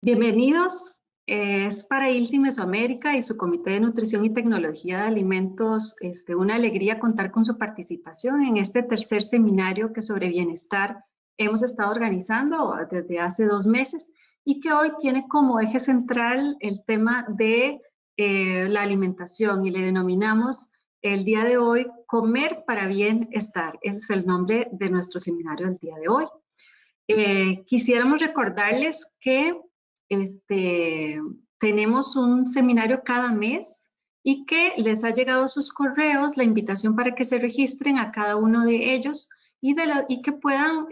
Bienvenidos. Es para ILSI Mesoamérica y su Comité de Nutrición y Tecnología de Alimentos, una alegría contar con su participación en este tercer seminario que sobre bienestar hemos estado organizando desde hace 2 meses y que hoy tiene como eje central el tema de la alimentación y le denominamos el día de hoy Comer para Bienestar. Ese es el nombre de nuestro seminario del día de hoy. Quisiéramos recordarles que tenemos un seminario cada mes y que les ha llegado a sus correos la invitación para que se registren a cada uno de ellos y que puedan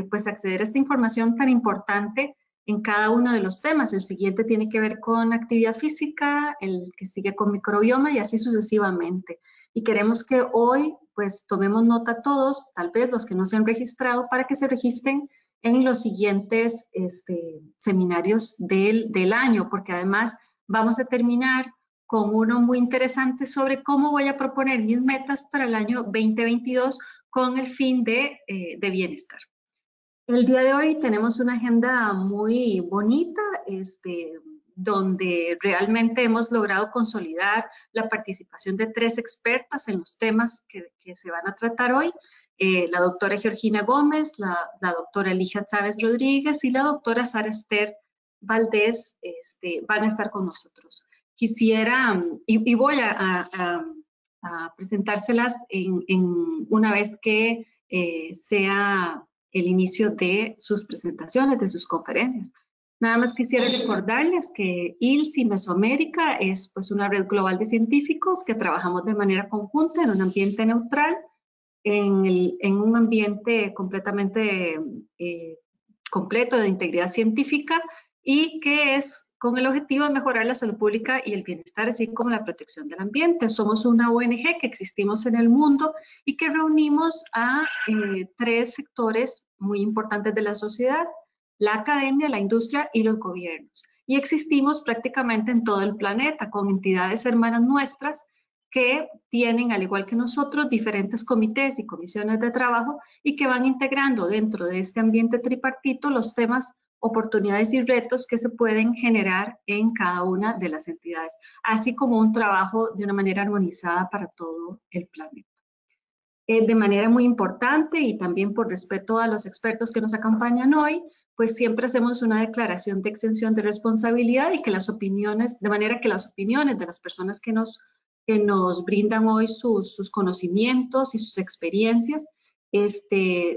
pues acceder a esta información tan importante en cada uno de los temas. El siguiente tiene que ver con actividad física, el que sigue con microbioma y así sucesivamente. Y queremos que hoy pues tomemos nota todos, tal vez los que no se han registrado, para que se registren en los siguientes seminarios del año, porque además vamos a terminar con uno muy interesante sobre cómo voy a proponer mis metas para el año 2022 con el fin de bienestar. El día de hoy tenemos una agenda muy bonita, donde realmente hemos logrado consolidar la participación de 3 expertas en los temas que se van a tratar hoy. La doctora Georgina Gómez, la doctora Elija Chávez Rodríguez y la doctora Sara Esther Valdés van a estar con nosotros. Quisiera, y voy a presentárselas una vez que sea el inicio de sus presentaciones, de sus conferencias. Nada más quisiera recordarles que ILSI Mesoamérica es pues una red global de científicos que trabajamos de manera conjunta en un ambiente neutral, en un ambiente completamente completo de integridad científica y que es con el objetivo de mejorar la salud pública y el bienestar, así como la protección del ambiente. Somos una ONG que existimos en el mundo y que reunimos a 3 sectores muy importantes de la sociedad: la academia, la industria y los gobiernos. Y existimos prácticamente en todo el planeta con entidades hermanas nuestras que tienen, al igual que nosotros, diferentes comités y comisiones de trabajo y que van integrando dentro de este ambiente tripartito los temas, oportunidades y retos que se pueden generar en cada una de las entidades, así como un trabajo de una manera armonizada para todo el planeta. De manera muy importante y también por respeto a los expertos que nos acompañan hoy, pues siempre hacemos una declaración de exención de responsabilidad y que las opiniones, de manera que las opiniones de las personas que nos brindan hoy sus conocimientos y sus experiencias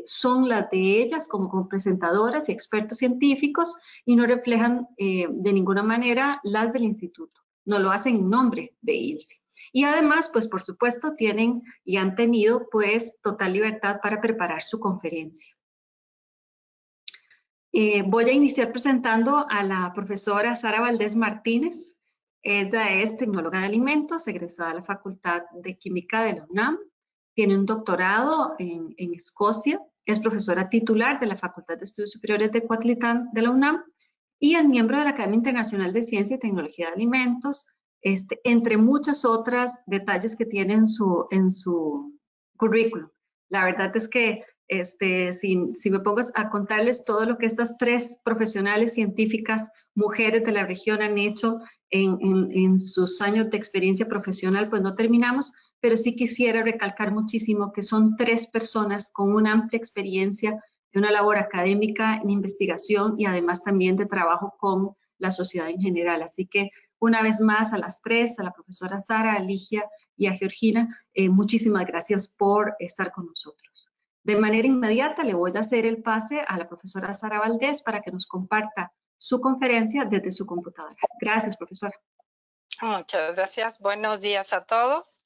son las de ellas como presentadoras y expertos científicos y no reflejan de ninguna manera las del instituto. No lo hacen en nombre de ILSI. Y además, pues por supuesto, tienen y han tenido pues total libertad para preparar su conferencia. Voy a iniciar presentando a la profesora Sara Valdés Martínez. Ella es tecnóloga de alimentos, egresada de la Facultad de Química de la UNAM. Tiene un doctorado en Escocia. Es profesora titular de la Facultad de Estudios Superiores de Cuatlicán de la UNAM y es miembro de la Academia Internacional de Ciencia y Tecnología de Alimentos, entre muchos otros detalles que tiene en su currículum. La verdad es que si me pongo a contarles todo lo que estas 3 profesionales científicas, mujeres de la región, han hecho en sus años de experiencia profesional, pues no terminamos, pero sí quisiera recalcar muchísimo que son 3 personas con una amplia experiencia de una labor académica en investigación y además también de trabajo con la sociedad en general. Así que una vez más a las 3, a la profesora Sara, a Ligia y a Georgina, muchísimas gracias por estar con nosotros. De manera inmediata le voy a hacer el pase a la profesora Sara Valdés para que nos comparta su conferencia desde su computadora. Gracias, profesora. Muchas gracias. Buenos días a todos.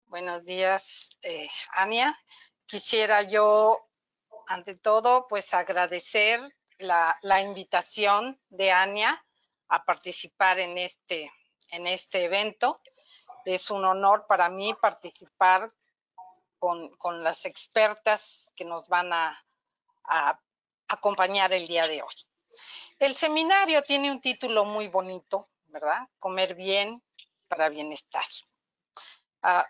Buenos días, Ania. Quisiera yo, ante todo, pues agradecer la invitación de Ania a participar en este evento. Es un honor para mí participar con las expertas que nos van a acompañar el día de hoy. El seminario tiene un título muy bonito, ¿verdad? Comer bien para bienestar.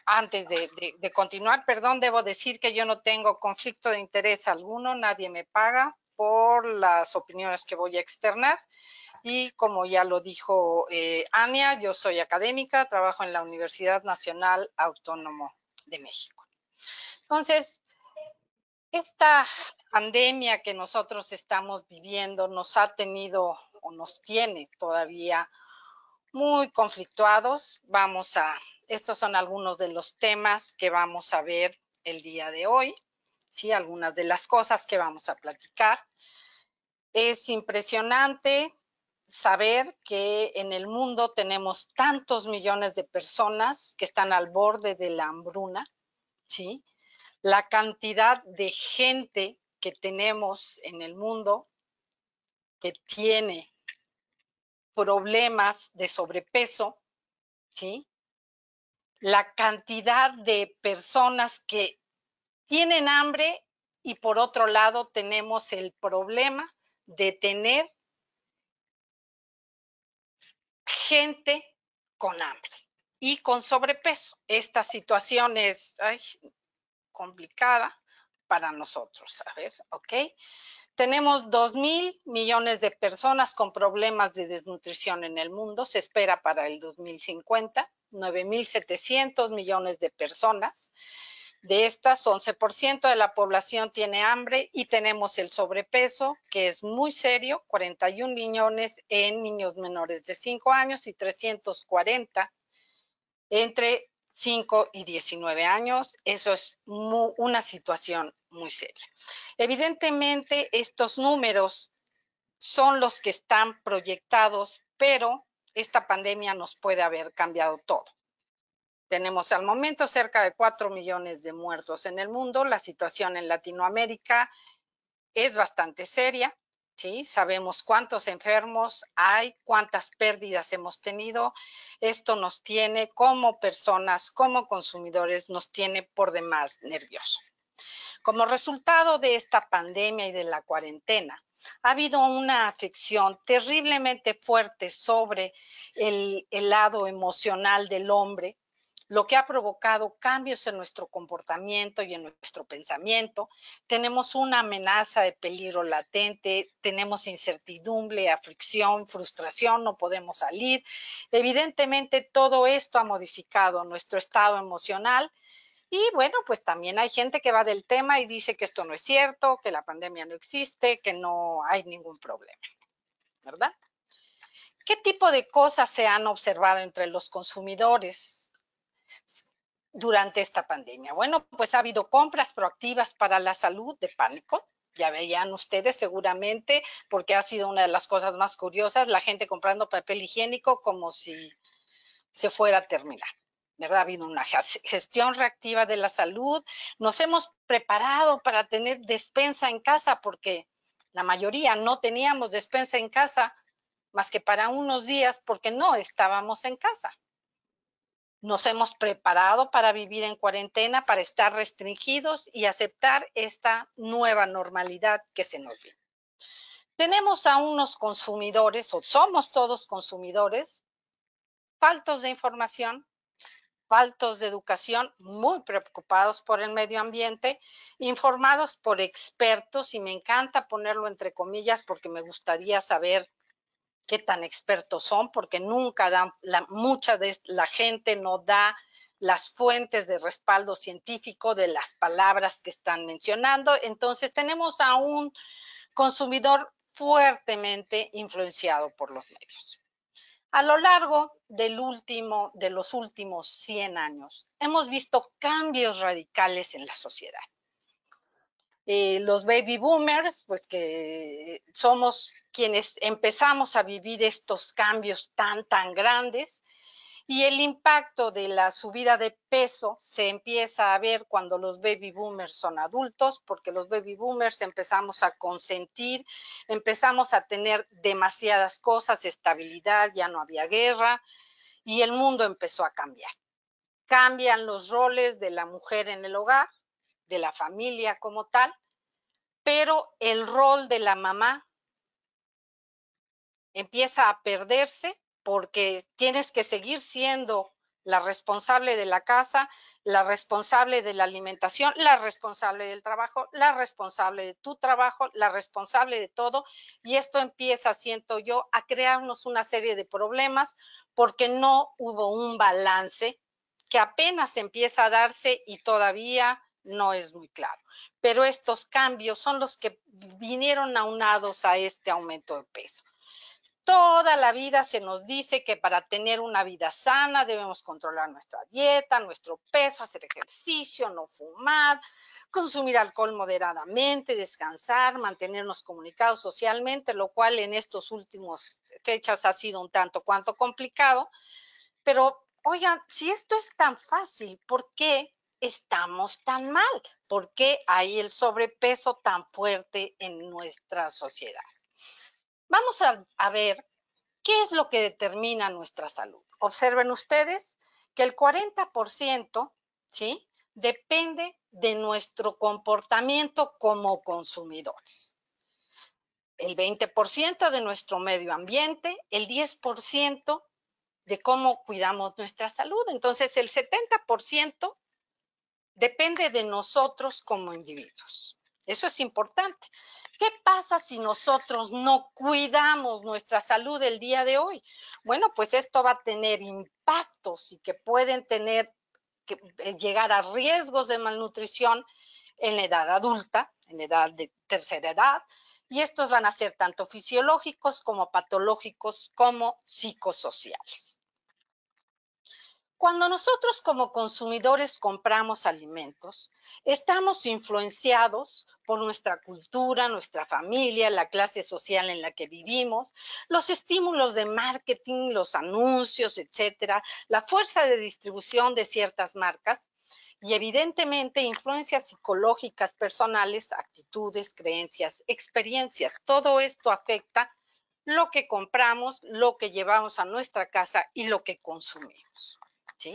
Antes de continuar, perdón, debo decir que yo no tengo conflicto de interés alguno, nadie me paga, por las opiniones que voy a externar. Y como ya lo dijo Ania, yo soy académica, trabajo en la Universidad Nacional Autónoma de México. Entonces, esta pandemia que nosotros estamos viviendo nos ha tenido o nos tiene todavía muy conflictuados. Estos son algunos de los temas que vamos a ver el día de hoy, ¿sí? Algunas de las cosas que vamos a platicar. Es impresionante saber que en el mundo tenemos tantos millones de personas que están al borde de la hambruna, ¿sí? La cantidad de gente que tenemos en el mundo que tiene problemas de sobrepeso, ¿sí? La cantidad de personas que tienen hambre y por otro lado tenemos el problema de tener gente con hambre y con sobrepeso. Esta situación es complicada para nosotros, a ver, ¿ok? Tenemos 2.000 millones de personas con problemas de desnutrición en el mundo, se espera para el 2050, 9.700 millones de personas. De estas, 11% de la población tiene hambre y tenemos el sobrepeso, que es muy serio, 41 millones en niños menores de 5 años y 340 entre 5 y 19 años. Eso es una situación muy seria. Evidentemente, estos números son los que están proyectados, pero esta pandemia nos puede haber cambiado todo. Tenemos al momento cerca de 4 millones de muertos en el mundo. La situación en Latinoamérica es bastante seria, ¿sí? Sabemos cuántos enfermos hay, cuántas pérdidas hemos tenido. Esto nos tiene como personas, como consumidores, nos tiene por demás nervioso. Como resultado de esta pandemia y de la cuarentena, ha habido una afección terriblemente fuerte sobre el lado emocional del hombre, lo que ha provocado cambios en nuestro comportamiento y en nuestro pensamiento. Tenemos una amenaza de peligro latente, tenemos incertidumbre, aflicción, frustración, no podemos salir. Evidentemente, todo esto ha modificado nuestro estado emocional. Y bueno, pues también hay gente que va del tema y dice que esto no es cierto, que la pandemia no existe, que no hay ningún problema, ¿verdad? ¿Qué tipo de cosas se han observado entre los consumidores durante esta pandemia? Bueno, pues ha habido compras proactivas para la salud de pánico. Ya veían ustedes seguramente, porque ha sido una de las cosas más curiosas, la gente comprando papel higiénico como si se fuera a terminar, ¿verdad? Ha habido una gestión reactiva de la salud. Nos hemos preparado para tener despensa en casa porque la mayoría no teníamos despensa en casa más que para unos días porque no estábamos en casa. Nos hemos preparado para vivir en cuarentena, para estar restringidos y aceptar esta nueva normalidad que se nos viene. Tenemos a unos consumidores, o somos todos consumidores, faltos de información, faltos de educación, muy preocupados por el medio ambiente, informados por expertos, y me encanta ponerlo entre comillas porque me gustaría saber qué tan expertos son, porque nunca dan, mucha de la gente no da las fuentes de respaldo científico de las palabras que están mencionando. Entonces tenemos a un consumidor fuertemente influenciado por los medios. A lo largo de los últimos 100 años, hemos visto cambios radicales en la sociedad. Los baby boomers, pues que somos quienes empezamos a vivir estos cambios tan grandes, y el impacto de la subida de peso se empieza a ver cuando los baby boomers son adultos, porque los baby boomers empezamos a consentir, empezamos a tener demasiadas cosas, estabilidad, ya no había guerra y el mundo empezó a cambiar. Cambian los roles de la mujer en el hogar, de la familia como tal, pero el rol de la mamá empieza a perderse porque tienes que seguir siendo la responsable de la casa, la responsable de la alimentación, la responsable del trabajo, la responsable de tu trabajo, la responsable de todo. Y esto empieza, siento yo, a crearnos una serie de problemas porque no hubo un balance que apenas empieza a darse y todavía no es muy claro. Pero estos cambios son los que vinieron aunados a este aumento de peso. Toda la vida se nos dice que para tener una vida sana debemos controlar nuestra dieta, nuestro peso, hacer ejercicio, no fumar, consumir alcohol moderadamente, descansar, mantenernos comunicados socialmente, lo cual en estos últimos fechas ha sido un tanto cuanto complicado. Pero, oigan, si esto es tan fácil, ¿por qué estamos tan mal? ¿Por qué hay el sobrepeso tan fuerte en nuestra sociedad? Vamos a ver qué es lo que determina nuestra salud. Observen ustedes que el 40%, ¿sí?, depende de nuestro comportamiento como consumidores. El 20% de nuestro medio ambiente, el 10% de cómo cuidamos nuestra salud. Entonces, el 70% depende de nosotros como individuos. Eso es importante. ¿Qué pasa si nosotros no cuidamos nuestra salud el día de hoy? Bueno, pues esto va a tener impactos y que pueden llegar a riesgos de malnutrición en la edad adulta, en la edad de tercera edad, y estos van a ser tanto fisiológicos como patológicos como psicosociales. Cuando nosotros como consumidores compramos alimentos, estamos influenciados por nuestra cultura, nuestra familia, la clase social en la que vivimos, los estímulos de marketing, los anuncios, etcétera, la fuerza de distribución de ciertas marcas y evidentemente influencias psicológicas personales, actitudes, creencias, experiencias. Todo esto afecta lo que compramos, lo que llevamos a nuestra casa y lo que consumimos. ¿Sí?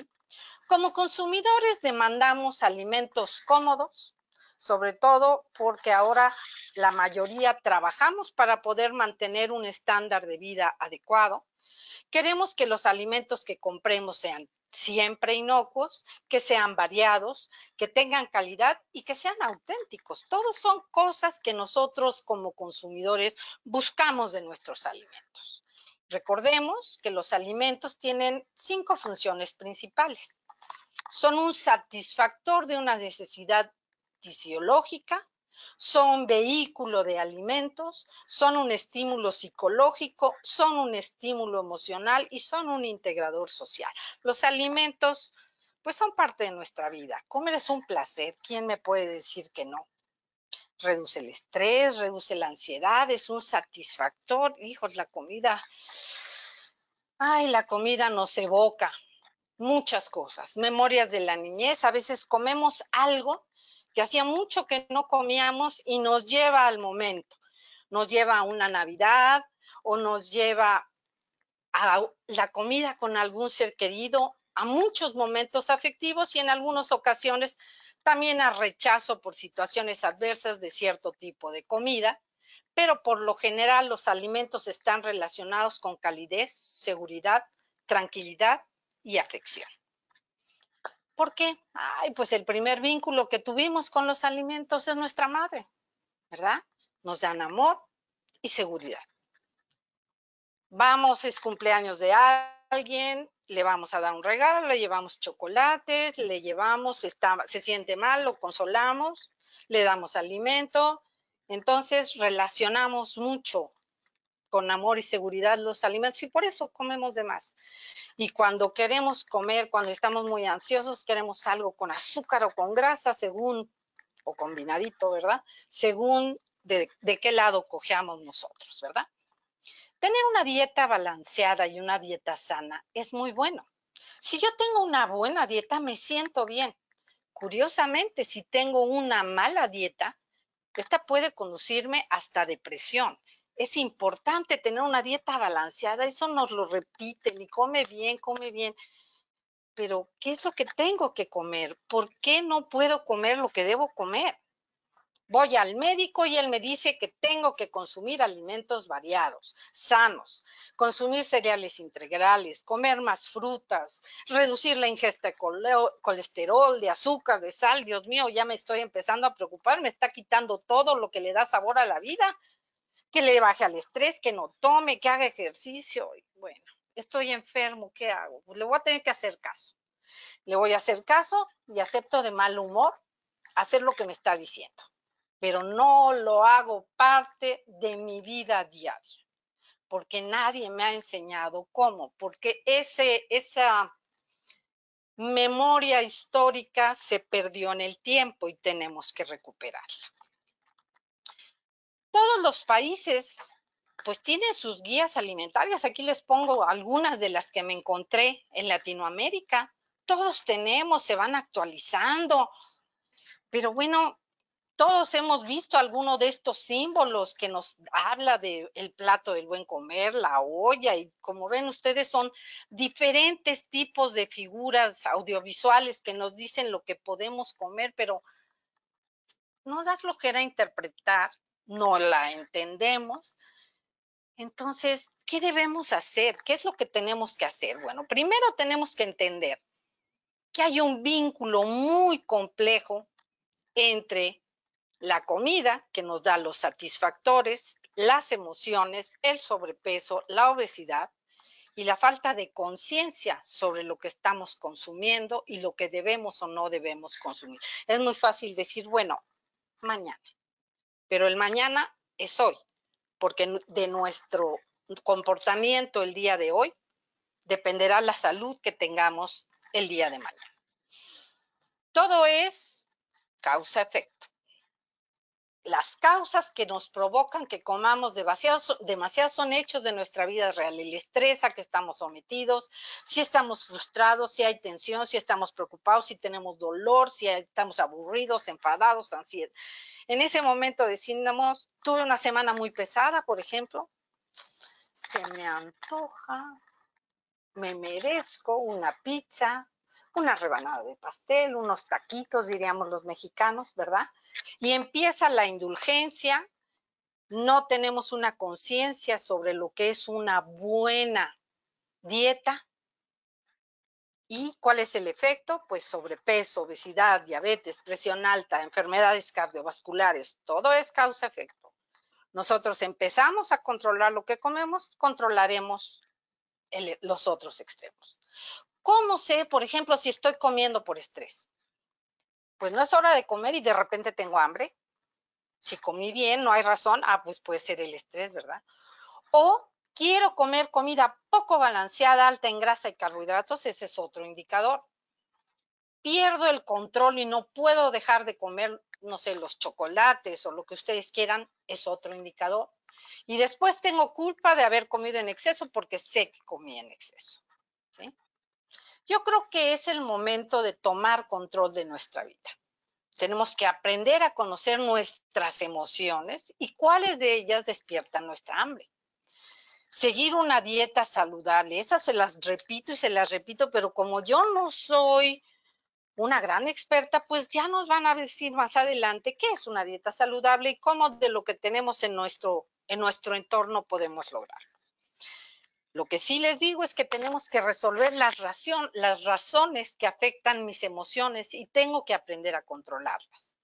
Como consumidores demandamos alimentos cómodos, sobre todo porque ahora la mayoría trabajamos para poder mantener un estándar de vida adecuado. Queremos que los alimentos que compremos sean siempre inocuos, que sean variados, que tengan calidad y que sean auténticos. Todos son cosas que nosotros como consumidores buscamos de nuestros alimentos. Recordemos que los alimentos tienen 5 funciones principales. Son un satisfactor de una necesidad fisiológica, son vehículo de alimentos, son un estímulo psicológico, son un estímulo emocional y son un integrador social. Los alimentos, pues son parte de nuestra vida. Comer es un placer. ¿Quién me puede decir que no? Reduce el estrés, reduce la ansiedad, es un satisfactor. Hijos, la comida, ay, la comida nos evoca muchas cosas, memorias de la niñez. A veces comemos algo que hacía mucho que no comíamos y nos lleva al momento. Nos lleva a una Navidad o nos lleva a la comida con algún ser querido, a muchos momentos afectivos y en algunas ocasiones también a rechazo por situaciones adversas de cierto tipo de comida, pero por lo general los alimentos están relacionados con calidez, seguridad, tranquilidad y afección. ¿Por qué? Ay, pues el primer vínculo que tuvimos con los alimentos es nuestra madre, ¿verdad? Nos dan amor y seguridad. Vamos, es cumpleaños de alguien, le vamos a dar un regalo, le llevamos chocolates, le llevamos, se siente mal, lo consolamos, le damos alimento. Entonces relacionamos mucho con amor y seguridad los alimentos y por eso comemos de más. Y cuando queremos comer, cuando estamos muy ansiosos, queremos algo con azúcar o con grasa, según, o combinadito, ¿verdad? Según de qué lado cojeamos nosotros, ¿verdad? Tener una dieta balanceada y una dieta sana es muy bueno. Si yo tengo una buena dieta, me siento bien. Curiosamente, si tengo una mala dieta, esta puede conducirme hasta depresión. Es importante tener una dieta balanceada, eso nos lo repiten, y come bien, pero ¿qué es lo que tengo que comer? ¿Por qué no puedo comer lo que debo comer? Voy al médico y él me dice que tengo que consumir alimentos variados, sanos, consumir cereales integrales, comer más frutas, reducir la ingesta de colesterol, de azúcar, de sal. Dios mío, ya me estoy empezando a preocupar, me está quitando todo lo que le da sabor a la vida, que le baje al estrés, que no tome, que haga ejercicio. Bueno, estoy enfermo, ¿qué hago? Pues le voy a tener que hacer caso. Le voy a hacer caso y acepto de mal humor hacer lo que me está diciendo, pero no lo hago parte de mi vida diaria, porque nadie me ha enseñado cómo, porque esa memoria histórica se perdió en el tiempo y tenemos que recuperarla. Todos los países pues tienen sus guías alimentarias. Aquí les pongo algunas de las que me encontré en Latinoamérica. Todos tenemos, se van actualizando, pero bueno, todos hemos visto alguno de estos símbolos que nos habla del plato del buen comer, la olla, y como ven ustedes son diferentes tipos de figuras audiovisuales que nos dicen lo que podemos comer, pero nos da flojera interpretar, no la entendemos. Entonces, ¿qué debemos hacer? ¿Qué es lo que tenemos que hacer? Bueno, primero tenemos que entender que hay un vínculo muy complejo entre la comida, que nos da los satisfactores, las emociones, el sobrepeso, la obesidad y la falta de conciencia sobre lo que estamos consumiendo y lo que debemos o no debemos consumir. Es muy fácil decir, bueno, mañana, pero el mañana es hoy, porque de nuestro comportamiento el día de hoy dependerá la salud que tengamos el día de mañana. Todo es causa-efecto. Las causas que nos provocan que comamos demasiado son hechos de nuestra vida real, el estrés a que estamos sometidos, si estamos frustrados, si hay tensión, si estamos preocupados, si tenemos dolor, si estamos aburridos, enfadados, ansiedad. En ese momento decimos, tuve una semana muy pesada, por ejemplo, se me antoja, me merezco una pizza, una rebanada de pastel, unos taquitos, diríamos los mexicanos, ¿verdad? Y empieza la indulgencia, no tenemos una conciencia sobre lo que es una buena dieta. ¿Y cuál es el efecto? Pues sobrepeso, obesidad, diabetes, presión alta, enfermedades cardiovasculares, todo es causa-efecto. Nosotros empezamos a controlar lo que comemos, controlaremos los otros extremos. ¿Cómo sé, por ejemplo, si estoy comiendo por estrés? Pues no es hora de comer y de repente tengo hambre. Si comí bien, no hay razón, pues puede ser el estrés, ¿verdad? O quiero comer comida poco balanceada, alta en grasa y carbohidratos, ese es otro indicador. Pierdo el control y no puedo dejar de comer, no sé, los chocolates o lo que ustedes quieran, es otro indicador. Y después tengo culpa de haber comido en exceso porque sé que comí en exceso, ¿sí? Yo creo que es el momento de tomar control de nuestra vida. Tenemos que aprender a conocer nuestras emociones y cuáles de ellas despiertan nuestra hambre. Seguir una dieta saludable, esas se las repito y se las repito, pero como yo no soy una gran experta, pues ya nos van a decir más adelante qué es una dieta saludable y cómo de lo que tenemos en nuestro entorno podemos lograrlo. Lo que sí les digo es que tenemos que resolver las razones que afectan mis emociones y tengo que aprender a controlarlas.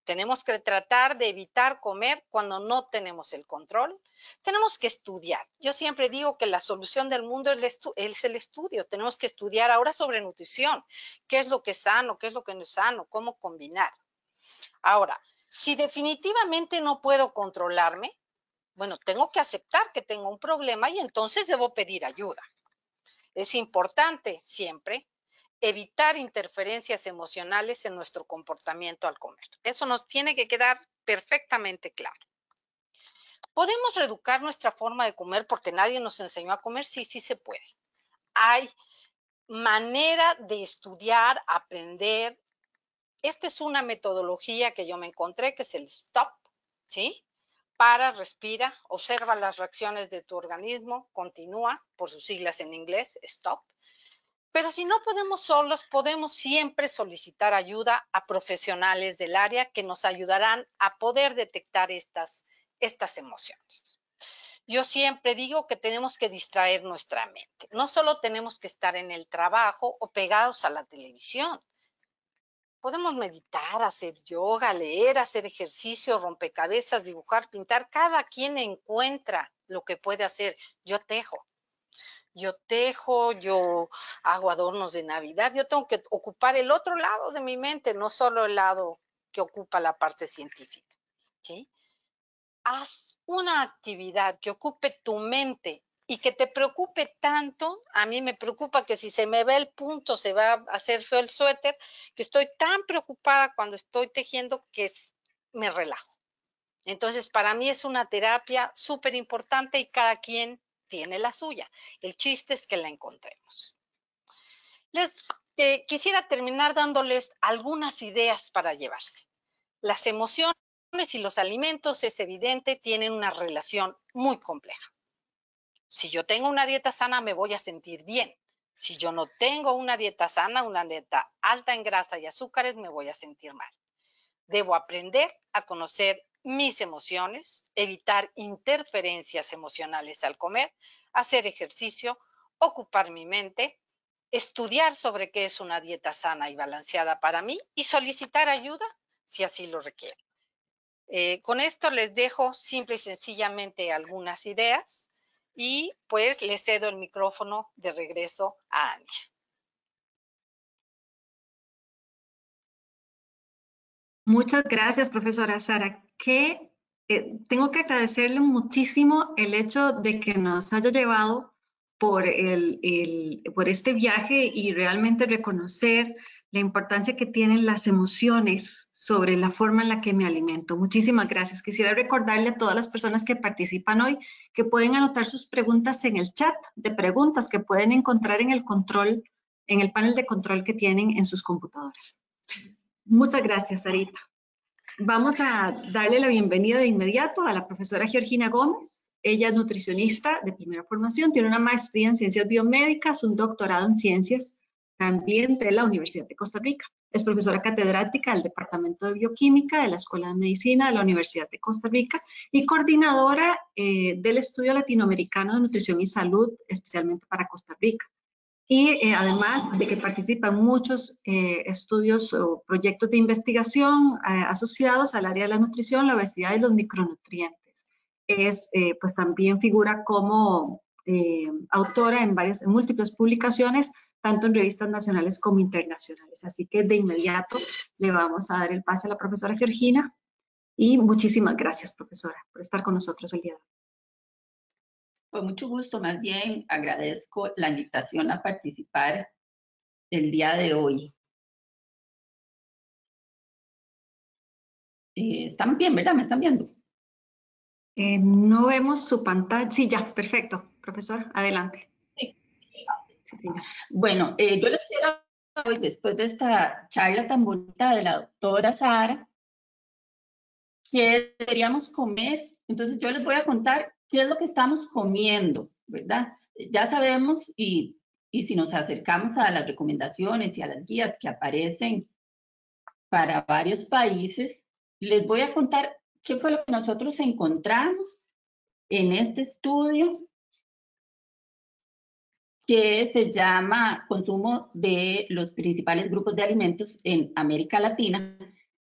Tenemos que tratar de evitar comer cuando no tenemos el control. Tenemos que estudiar. Yo siempre digo que la solución del mundo es el estudio. Tenemos que estudiar ahora sobre nutrición. ¿Qué es lo que es sano? ¿Qué es lo que no es sano? ¿Cómo combinar? Ahora, si definitivamente no puedo controlarme, bueno, tengo que aceptar que tengo un problema y entonces debo pedir ayuda. Es importante siempre evitar interferencias emocionales en nuestro comportamiento al comer. Eso nos tiene que quedar perfectamente claro. ¿Podemos reeducar nuestra forma de comer porque nadie nos enseñó a comer? Sí, sí se puede. Hay manera de estudiar, aprender. Esta es una metodología que yo me encontré, que es el STOP, ¿sí? Para, respira, observa las reacciones de tu organismo, continúa, por sus siglas en inglés, STOP. Pero si no podemos solos, podemos siempre solicitar ayuda a profesionales del área que nos ayudarán a poder detectar estas emociones. Yo siempre digo que tenemos que distraer nuestra mente. No solo tenemos que estar en el trabajo o pegados a la televisión. Podemos meditar, hacer yoga, leer, hacer ejercicio, rompecabezas, dibujar, pintar. Cada quien encuentra lo que puede hacer. Yo tejo, yo hago adornos de Navidad. Yo tengo que ocupar el otro lado de mi mente, no solo el lado que ocupa la parte científica, ¿sí? Haz una actividad que ocupe tu mente y que te preocupe tanto. A mí me preocupa que si se me ve el punto se va a hacer feo el suéter, que estoy tan preocupada cuando estoy tejiendo que me relajo. Entonces, para mí es una terapia súper importante y cada quien tiene la suya. El chiste es que la encontremos. Quisiera terminar dándoles algunas ideas para llevarse. Las emociones y los alimentos, es evidente, tienen una relación muy compleja. Si yo tengo una dieta sana, me voy a sentir bien. Si yo no tengo una dieta sana, una dieta alta en grasa y azúcares, me voy a sentir mal. Debo aprender a conocer mis emociones, evitar interferencias emocionales al comer, hacer ejercicio, ocupar mi mente, estudiar sobre qué es una dieta sana y balanceada para mí y solicitar ayuda si así lo requiero. Con esto les dejo simple y sencillamente algunas ideas y pues les cedo el micrófono de regreso a Ania. Muchas gracias, profesora Sara. Tengo que agradecerle muchísimo el hecho de que nos haya llevado por este viaje y realmente reconocer la importancia que tienen las emociones sobre la forma en la que me alimento. Muchísimas gracias. Quisiera recordarle a todas las personas que participan hoy que pueden anotar sus preguntas en el chat de preguntas que pueden encontrar en el panel de control que tienen en sus computadoras. Muchas gracias, Sarita. Vamos a darle la bienvenida de inmediato a la profesora Georgina Gómez. Ella es nutricionista de primera formación, tiene una maestría en ciencias biomédicas, un doctorado en ciencias también de la Universidad de Costa Rica. Es profesora catedrática del Departamento de Bioquímica de la Escuela de Medicina de la Universidad de Costa Rica y coordinadora del Estudio Latinoamericano de Nutrición y Salud, especialmente para Costa Rica. Y además de que participa en muchos estudios o proyectos de investigación asociados al área de la nutrición, la obesidad y los micronutrientes. Pues también figura como autora en múltiples publicaciones, tanto en revistas nacionales como internacionales. Así que de inmediato le vamos a dar el pase a la profesora Georgina y muchísimas gracias, profesora, por estar con nosotros el día de hoy. Con mucho gusto, más bien agradezco la invitación a participar el día de hoy. ¿Están bien, verdad? ¿Me están viendo? No vemos su pantalla. Sí, ya, perfecto. Profesor, adelante. Sí. Sí, bueno, yo les quiero hoy, después de esta charla tan bonita de la doctora Sara, qué deberíamos comer. Entonces yo les voy a contar qué es lo que estamos comiendo, ¿verdad? Ya sabemos y si nos acercamos a las recomendaciones y a las guías que aparecen para varios países, les voy a contar qué fue lo que nosotros encontramos en este estudio que se llama Consumo de los principales grupos de alimentos en América Latina,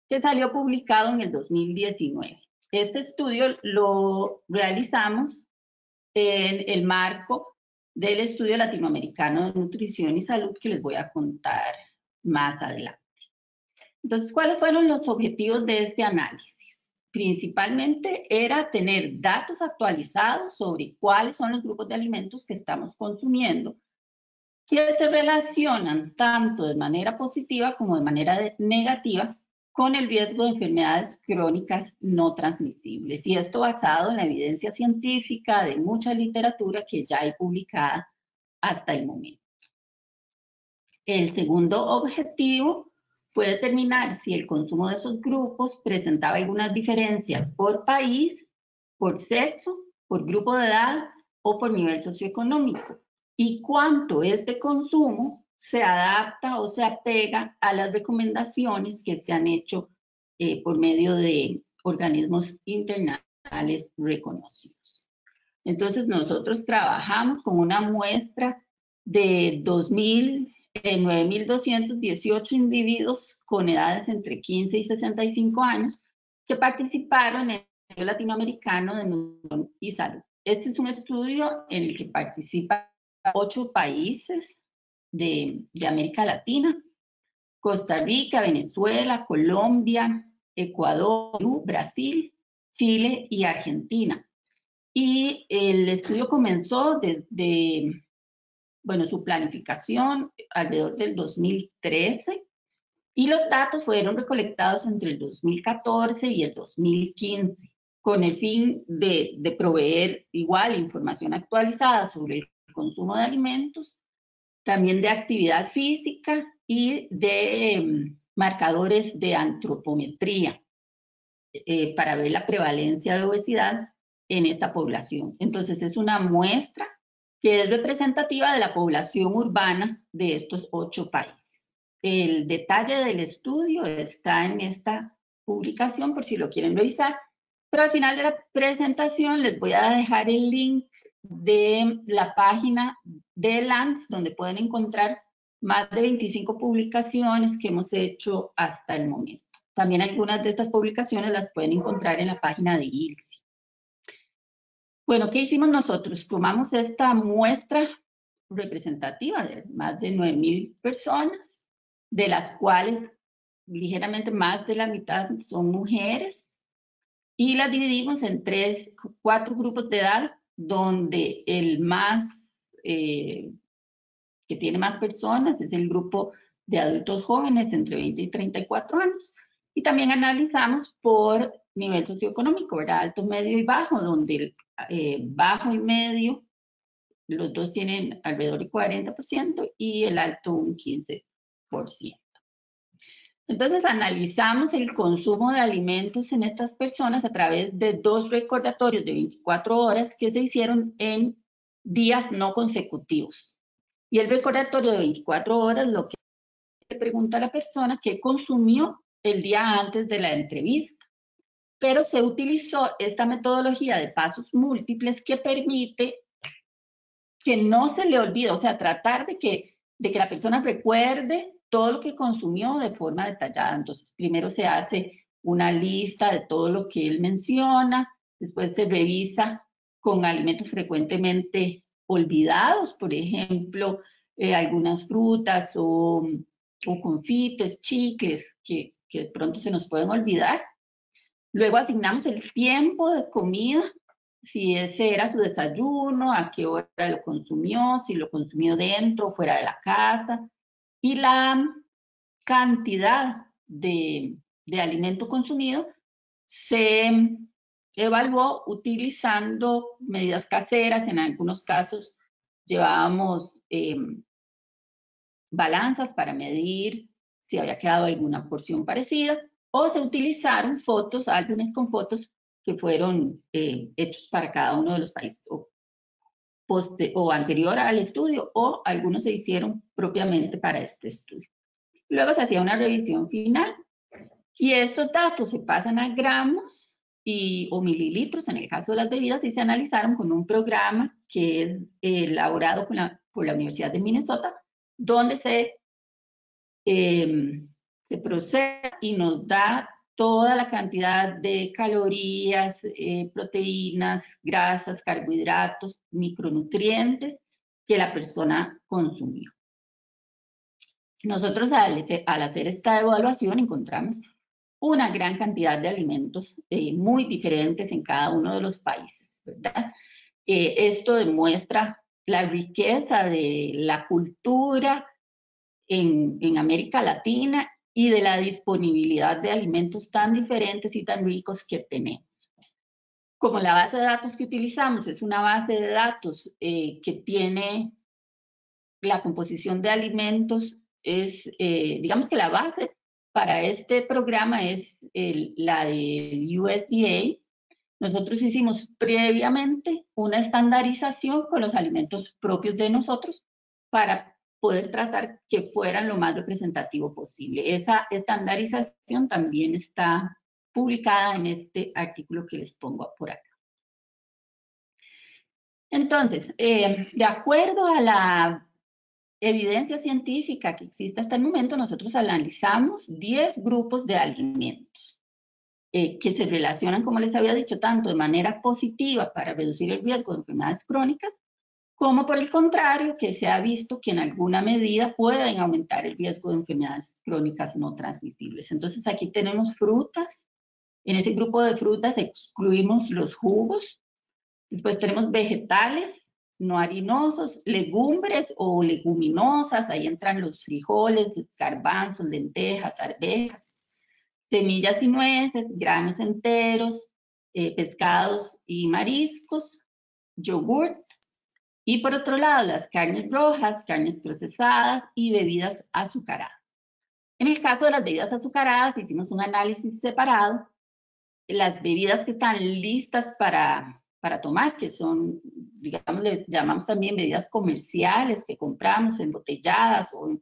que salió publicado en el 2019. Este estudio lo realizamos en el marco del Estudio Latinoamericano de Nutrición y Salud, que les voy a contar más adelante. Entonces, ¿cuáles fueron los objetivos de este análisis? Principalmente era tener datos actualizados sobre cuáles son los grupos de alimentos que estamos consumiendo, que se relacionan tanto de manera positiva como de manera negativa con el riesgo de enfermedades crónicas no transmisibles. Y esto basado en la evidencia científica de mucha literatura que ya hay publicada hasta el momento. El segundo objetivo fue determinar si el consumo de esos grupos presentaba algunas diferencias por país, por sexo, por grupo de edad o por nivel socioeconómico, y cuánto este consumo se adapta o se apega a las recomendaciones que se han hecho por medio de organismos internacionales reconocidos. Entonces, nosotros trabajamos con una muestra de 9.218 individuos con edades entre 15 y 65 años que participaron en el latinoamericano de nutrición y salud. Este es un estudio en el que participan 8 países de América Latina: Costa Rica, Venezuela, Colombia, Ecuador, Perú, Brasil, Chile y Argentina. Y el estudio comenzó desde, bueno, su planificación alrededor del 2013, y los datos fueron recolectados entre el 2014 y el 2015, con el fin de proveer igual información actualizada sobre el consumo de alimentos, también de actividad física y de marcadores de antropometría para ver la prevalencia de obesidad en esta población. Entonces, es una muestra que es representativa de la población urbana de estos 8 países. El detalle del estudio está en esta publicación por si lo quieren revisar, pero al final de la presentación les voy a dejar el link de la página de LANCS, donde pueden encontrar más de 25 publicaciones que hemos hecho hasta el momento. También algunas de estas publicaciones las pueden encontrar en la página de ILSI. Bueno, ¿qué hicimos nosotros? Tomamos esta muestra representativa de más de 9.000 personas, de las cuales ligeramente más de la mitad son mujeres, y las dividimos en 4 grupos de edad, donde el que tiene más personas es el grupo de adultos jóvenes entre 20 y 34 años. Y también analizamos por nivel socioeconómico, ¿verdad? Alto, medio y bajo, donde el bajo y medio, los dos tienen alrededor del 40% y el alto un 15%. Entonces, analizamos el consumo de alimentos en estas personas a través de 2 recordatorios de 24 horas que se hicieron en días no consecutivos. Y el recordatorio de 24 horas lo que le pregunta a la persona qué consumió el día antes de la entrevista. Pero se utilizó esta metodología de pasos múltiples que permite que no se le olvide, o sea, tratar de que la persona recuerde todo lo que consumió de forma detallada. Entonces, primero se hace una lista de todo lo que él menciona, después se revisa con alimentos frecuentemente olvidados, por ejemplo, algunas frutas o confites, chicles, que de pronto se nos pueden olvidar. Luego asignamos el tiempo de comida, si ese era su desayuno, a qué hora lo consumió, si lo consumió dentro o fuera de la casa, y la cantidad de alimento consumido se evaluó utilizando medidas caseras. En algunos casos llevábamos balanzas para medir si había quedado alguna porción parecida, o se utilizaron fotos, álbumes con fotos que fueron hechos para cada uno de los países, o anterior al estudio, o algunos se hicieron propiamente para este estudio. Luego se hacía una revisión final y estos datos se pasan a gramos o mililitros en el caso de las bebidas, y se analizaron con un programa que es elaborado por la Universidad de Minnesota, donde se procesa y nos da toda la cantidad de calorías, proteínas, grasas, carbohidratos, micronutrientes que la persona consumió. Nosotros al hacer esta evaluación encontramos una gran cantidad de alimentos muy diferentes en cada uno de los países, ¿verdad? Esto demuestra la riqueza de la cultura en América Latina y de la disponibilidad de alimentos tan diferentes y tan ricos que tenemos. Como la base de datos que utilizamos es una base de datos que tiene la composición de alimentos, digamos que la base para este programa es la del USDA. Nosotros hicimos previamente una estandarización con los alimentos propios de nosotros para poder tratar que fueran lo más representativo posible. Esa estandarización también está publicada en este artículo que les pongo por acá. Entonces, de acuerdo a la evidencia científica que existe hasta el momento, nosotros analizamos 10 grupos de alimentos que se relacionan, como les había dicho, tanto de manera positiva para reducir el riesgo de enfermedades crónicas, como por el contrario, que se ha visto que en alguna medida pueden aumentar el riesgo de enfermedades crónicas no transmisibles. Entonces aquí tenemos frutas. En ese grupo de frutas excluimos los jugos. Después tenemos vegetales no harinosos, legumbres o leguminosas. Ahí entran los frijoles, los garbanzos, lentejas, arvejas, semillas y nueces, granos enteros, pescados y mariscos, yogurt. Y por otro lado, las carnes rojas, carnes procesadas y bebidas azucaradas. En el caso de las bebidas azucaradas, hicimos un análisis separado. Las bebidas que están listas para tomar, que son, digamos, les llamamos también bebidas comerciales que compramos embotelladas o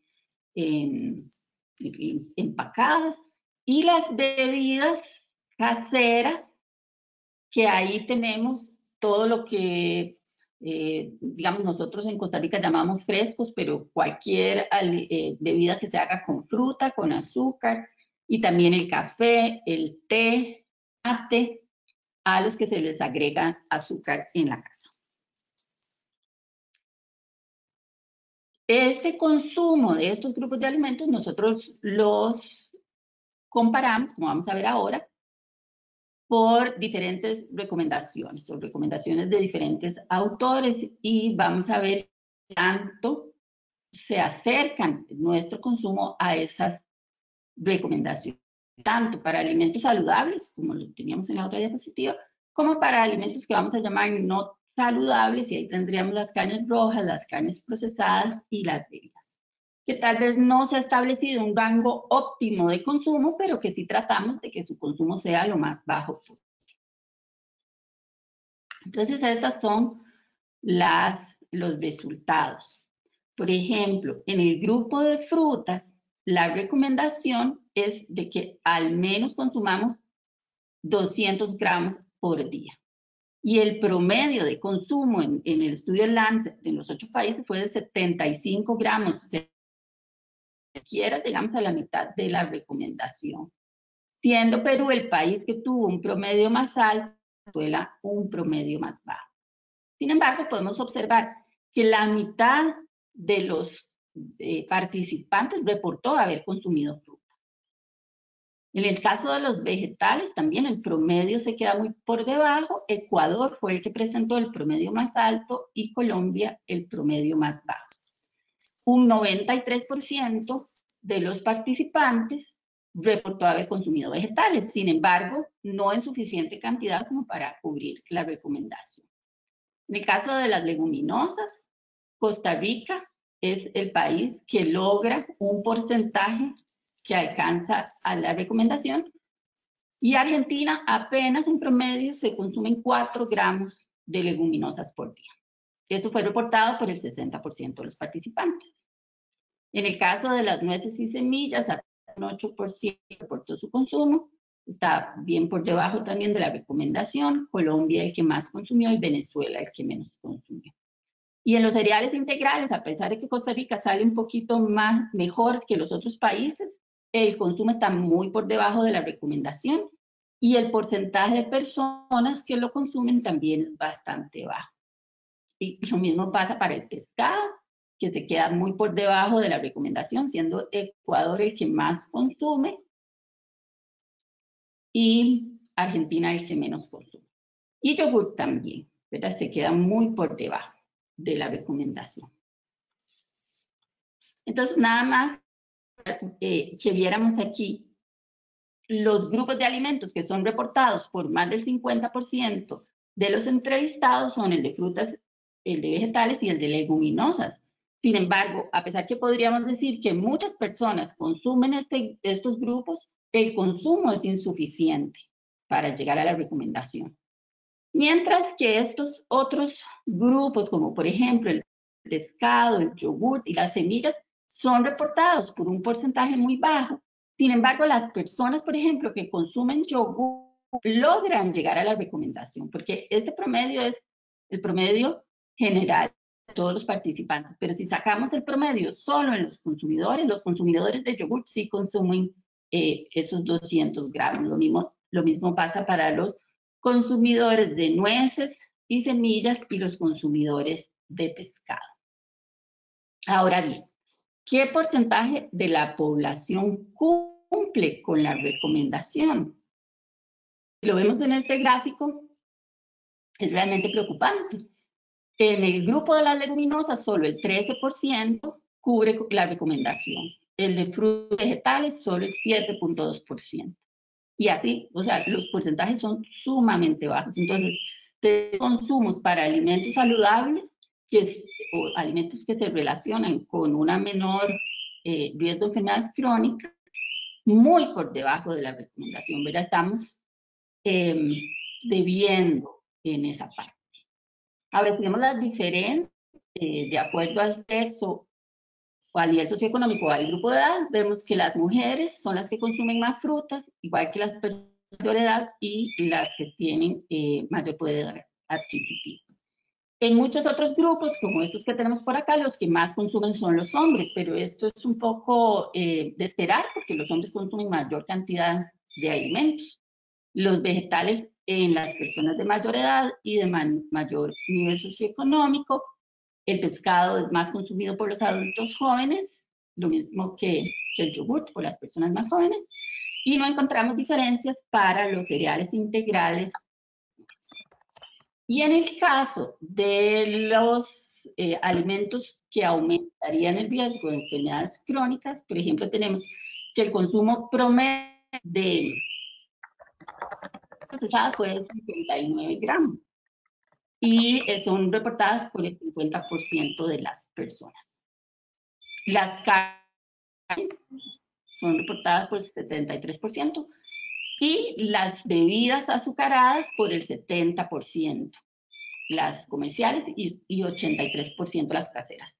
empacadas. Y las bebidas caseras, que ahí tenemos todo lo que digamos, nosotros en Costa Rica llamamos frescos, pero cualquier bebida que se haga con fruta, con azúcar, y también el café, el té, mate, a los que se les agrega azúcar en la casa. Este consumo de estos grupos de alimentos nosotros los comparamos, como vamos a ver ahora, por diferentes recomendaciones o recomendaciones de diferentes autores, y vamos a ver tanto se acercan nuestro consumo a esas recomendaciones, tanto para alimentos saludables, como lo teníamos en la otra diapositiva, como para alimentos que vamos a llamar no saludables, y ahí tendríamos las carnes rojas, las carnes procesadas y las bebidas, que tal vez no se ha establecido un rango óptimo de consumo, pero que sí tratamos de que su consumo sea lo más bajo posible. Entonces, estas son los resultados. Por ejemplo, en el grupo de frutas, la recomendación es de que al menos consumamos 200 gramos por día. Y el promedio de consumo en el estudio Lancet en los 8 países fue de 75 gramos. Si siquiera llegamos a la mitad de la recomendación. Siendo Perú el país que tuvo un promedio más alto, Venezuela un promedio más bajo. Sin embargo, podemos observar que la mitad de los participantes reportó haber consumido fruta. En el caso de los vegetales, también el promedio se queda muy por debajo. Ecuador fue el que presentó el promedio más alto y Colombia el promedio más bajo. Un 93% de los participantes reportó haber consumido vegetales, sin embargo, no en suficiente cantidad como para cubrir la recomendación. En el caso de las leguminosas, Costa Rica es el país que logra un porcentaje que alcanza a la recomendación, y Argentina apenas en promedio se consumen 4 gramos de leguminosas por día. Esto fue reportado por el 60% de los participantes. En el caso de las nueces y semillas, un 8% reportó su consumo, está bien por debajo también de la recomendación. Colombia el que más consumió y Venezuela el que menos consumió. Y en los cereales integrales, a pesar de que Costa Rica sale un poquito mejor que los otros países, el consumo está muy por debajo de la recomendación y el porcentaje de personas que lo consumen también es bastante bajo. Y lo mismo pasa para el pescado, que se queda muy por debajo de la recomendación, siendo Ecuador el que más consume y Argentina el que menos consume. Y yogur también, ¿verdad? Se queda muy por debajo de la recomendación. Entonces, nada más que viéramos aquí los grupos de alimentos que son reportados por más del 50% de los entrevistados son el de frutas, el de vegetales y el de leguminosas. Sin embargo, a pesar que podríamos decir que muchas personas consumen estos grupos, el consumo es insuficiente para llegar a la recomendación. Mientras que estos otros grupos, como por ejemplo el pescado, el yogur y las semillas son reportados por un porcentaje muy bajo. Sin embargo, las personas, por ejemplo, que consumen yogur, logran llegar a la recomendación, porque este promedio es el promedio general de todos los participantes. Pero si sacamos el promedio solo en los consumidores de yogur sí consumen esos 200 gramos. Lo mismo pasa para los consumidores de nueces y semillas y los consumidores de pescado. Ahora bien, ¿qué porcentaje de la población cumple con la recomendación? Si lo vemos en este gráfico, es realmente preocupante. En el grupo de las leguminosas, solo el 13% cubre la recomendación. El de frutos vegetales, solo el 7.2%. Y así, o sea, los porcentajes son sumamente bajos. Entonces, de consumos para alimentos saludables, o alimentos que se relacionan con una menor riesgo de enfermedades crónicas, muy por debajo de la recomendación, ¿verdad? Estamos debiendo en esa parte. Ahora, si vemos las diferencias de acuerdo al sexo o al nivel socioeconómico o al grupo de edad, vemos que las mujeres son las que consumen más frutas, igual que las personas de mayor edad y las que tienen mayor poder adquisitivo. En muchos otros grupos, como estos que tenemos por acá, los que más consumen son los hombres, pero esto es un poco de esperar, porque los hombres consumen mayor cantidad de alimentos. Los vegetales en las personas de mayor edad y de mayor nivel socioeconómico. El pescado es más consumido por los adultos jóvenes, lo mismo que el yogur por las personas más jóvenes. Y no encontramos diferencias para los cereales integrales. Y en el caso de los alimentos que aumentarían el riesgo de enfermedades crónicas, por ejemplo, tenemos que el consumo promedio de procesadas fue de 59 gramos y son reportadas por el 50% de las personas. Las carnes son reportadas por el 73% y las bebidas azucaradas por el 70%, las comerciales y 83% las caseras.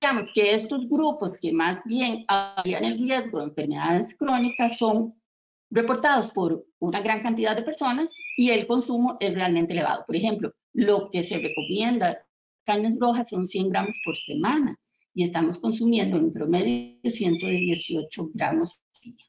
Digamos que estos grupos que más bien habrían el riesgo de enfermedades crónicas son reportados por una gran cantidad de personas y el consumo es realmente elevado. Por ejemplo, lo que se recomienda, carnes rojas son 100 gramos por semana y estamos consumiendo en promedio 118 gramos por día.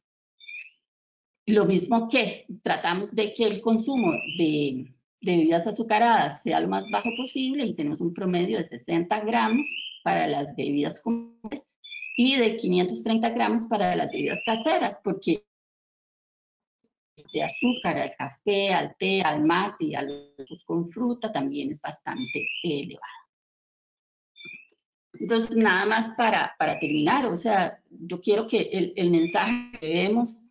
Lo mismo que tratamos de que el consumo de bebidas azucaradas sea lo más bajo posible y tenemos un promedio de 60 gramos para las bebidas comunes y de 530 gramos para las bebidas caseras, porque de azúcar al café, al té, al mate y a los con fruta también es bastante elevada. Entonces, nada más para terminar, o sea, yo quiero que el mensaje que vemos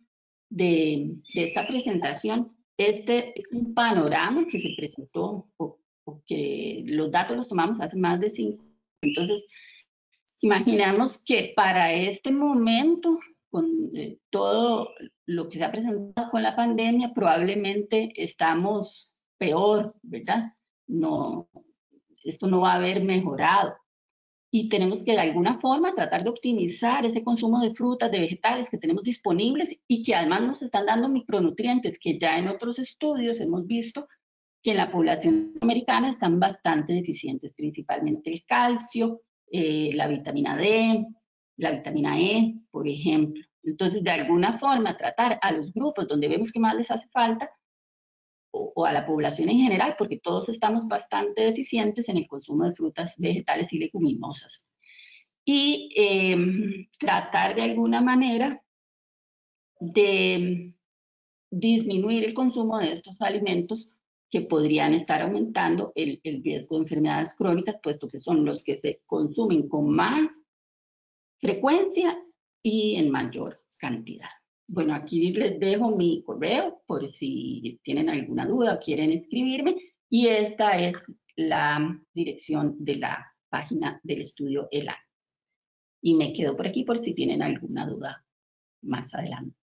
de esta presentación, este es un panorama que se presentó, o que los datos los tomamos hace más de 5 años. Entonces, imaginamos que para este momento, con todo lo que se ha presentado con la pandemia, probablemente estamos peor, ¿verdad? No, esto no va a haber mejorado. Y tenemos que de alguna forma tratar de optimizar ese consumo de frutas, de vegetales que tenemos disponibles y que además nos están dando micronutrientes que ya en otros estudios hemos visto que en la población americana están bastante deficientes, principalmente el calcio, la vitamina D, la vitamina E, por ejemplo. Entonces, de alguna forma, tratar a los grupos donde vemos que más les hace falta, o a la población en general, porque todos estamos bastante deficientes en el consumo de frutas, vegetales y leguminosas. Y tratar de alguna manera de disminuir el consumo de estos alimentos que podrían estar aumentando el riesgo de enfermedades crónicas, puesto que son los que se consumen con más frecuencia y en mayor cantidad. Bueno, aquí les dejo mi correo por si tienen alguna duda o quieren escribirme, y esta es la dirección de la página del estudio ELAN. Y me quedo por aquí por si tienen alguna duda más adelante.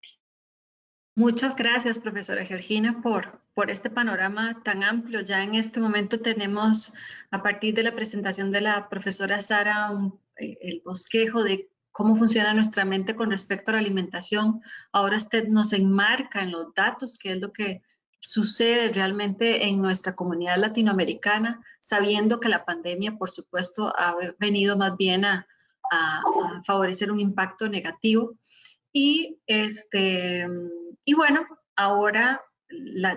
Muchas gracias, profesora Georgina, por por este panorama tan amplio. Ya en este momento tenemos, a partir de la presentación de la profesora Sara, el bosquejo de cómo funciona nuestra mente con respecto a la alimentación. Ahora usted nos enmarca en los datos, que es lo que sucede realmente en nuestra comunidad latinoamericana, sabiendo que la pandemia, por supuesto, ha venido más bien a favorecer un impacto negativo. Y bueno, ahora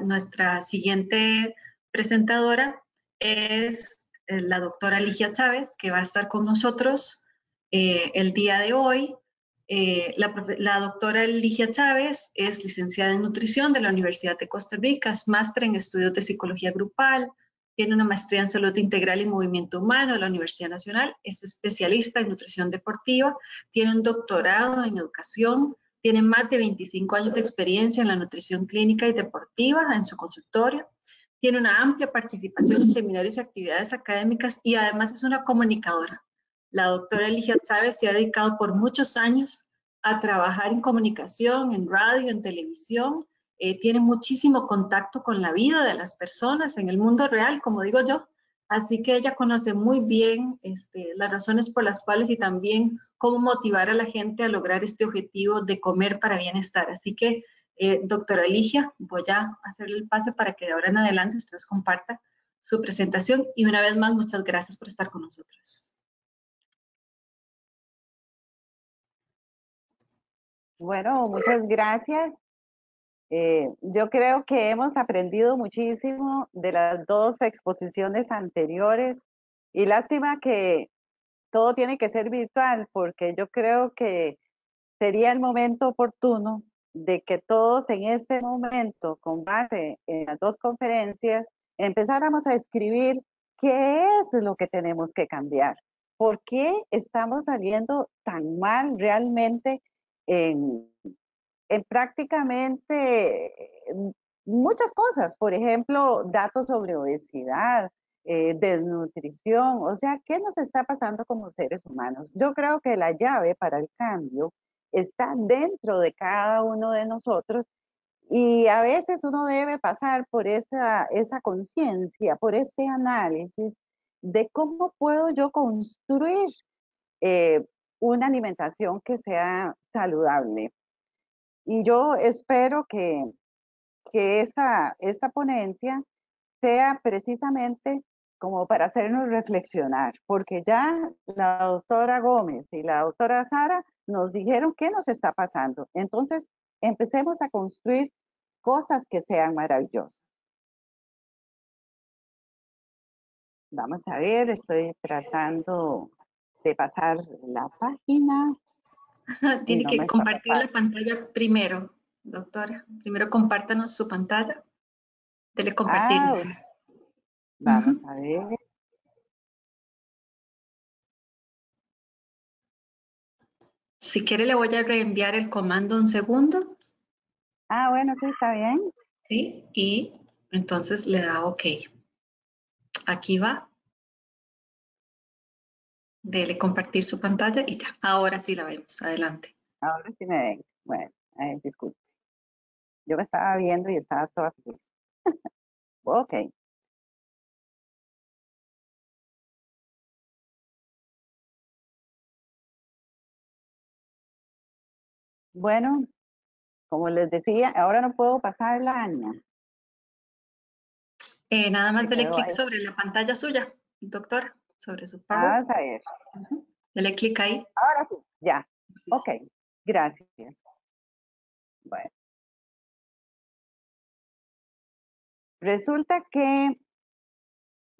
nuestra siguiente presentadora es la doctora Ligia Chávez, que va a estar con nosotros el día de hoy. La doctora Ligia Chávez es licenciada en nutrición de la Universidad de Costa Rica, es máster en estudios de psicología grupal, tiene una maestría en salud integral y movimiento humano de la Universidad Nacional, es especialista en nutrición deportiva, tiene un doctorado en educación, tiene más de 25 años de experiencia en la nutrición clínica y deportiva en su consultorio, tiene una amplia participación en seminarios y actividades académicas y además es una comunicadora. La doctora Ligia Chávez se ha dedicado por muchos años a trabajar en comunicación, en radio, en televisión, tiene muchísimo contacto con la vida de las personas en el mundo real, como digo yo, así que ella conoce muy bien las razones por las cuales y también cómo motivar a la gente a lograr este objetivo de comer para bienestar. Así que, doctora Ligia, voy a hacerle el pase para que de ahora en adelante usted nos comparta su presentación y una vez más, muchas gracias por estar con nosotros. Bueno, muchas gracias. Yo creo que hemos aprendido muchísimo de las dos exposiciones anteriores y lástima que todo tiene que ser virtual porque yo creo que sería el momento oportuno de que todos en este momento, con base en las dos conferencias, empezáramos a escribir qué es lo que tenemos que cambiar, por qué estamos saliendo tan mal realmente en prácticamente muchas cosas, por ejemplo, datos sobre obesidad, desnutrición, o sea, ¿qué nos está pasando como seres humanos? Yo creo que la llave para el cambio está dentro de cada uno de nosotros y a veces uno debe pasar por esa conciencia, por ese análisis de cómo puedo yo construir eh, una alimentación que sea saludable. Y yo espero que esta ponencia sea precisamente como para hacernos reflexionar, porque ya la doctora Gómez y la doctora Sara nos dijeron qué nos está pasando. Entonces, empecemos a construir cosas que sean maravillosas. Vamos a ver, estoy tratando de pasar la página. Tiene que compartir la pantalla primero, doctora. Primero compártanos su pantalla. Dele compartir. Vamos a ver. Si quiere le voy a reenviar el comando un segundo. Ah, bueno, sí, está bien. Sí, y entonces le da OK. Aquí va. Dele compartir su pantalla y ya. Ahora sí la vemos. Adelante. Ahora sí me ven. Bueno, disculpe. Yo me estaba viendo y estaba toda feliz. Ok. Bueno, como les decía, ahora no puedo pasarla, Ania. Nada más dele clic sobre la pantalla suya, doctora, sobre su PowerPoint. Vamos a ver. Dele clic ahí. Ahora sí, ya. Ok, gracias. Bueno. Resulta que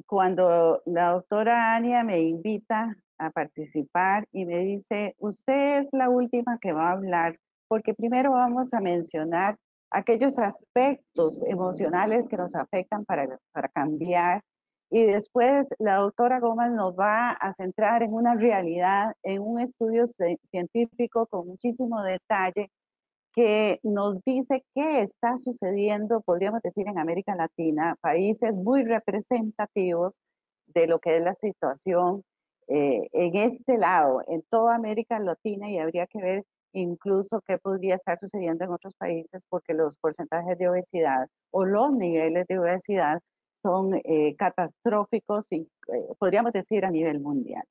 cuando la doctora Ania me invita a participar y me dice, usted es la última que va a hablar, porque primero vamos a mencionar aquellos aspectos emocionales que nos afectan para cambiar y después la doctora Gómez nos va a centrar en una realidad, en un estudio científico con muchísimo detalle que nos dice qué está sucediendo, podríamos decir, en América Latina, países muy representativos de lo que es la situación en este lado, en toda América Latina, y habría que ver incluso qué podría estar sucediendo en otros países, porque los porcentajes de obesidad o los niveles de obesidad son catastróficos y podríamos decir a nivel mundial.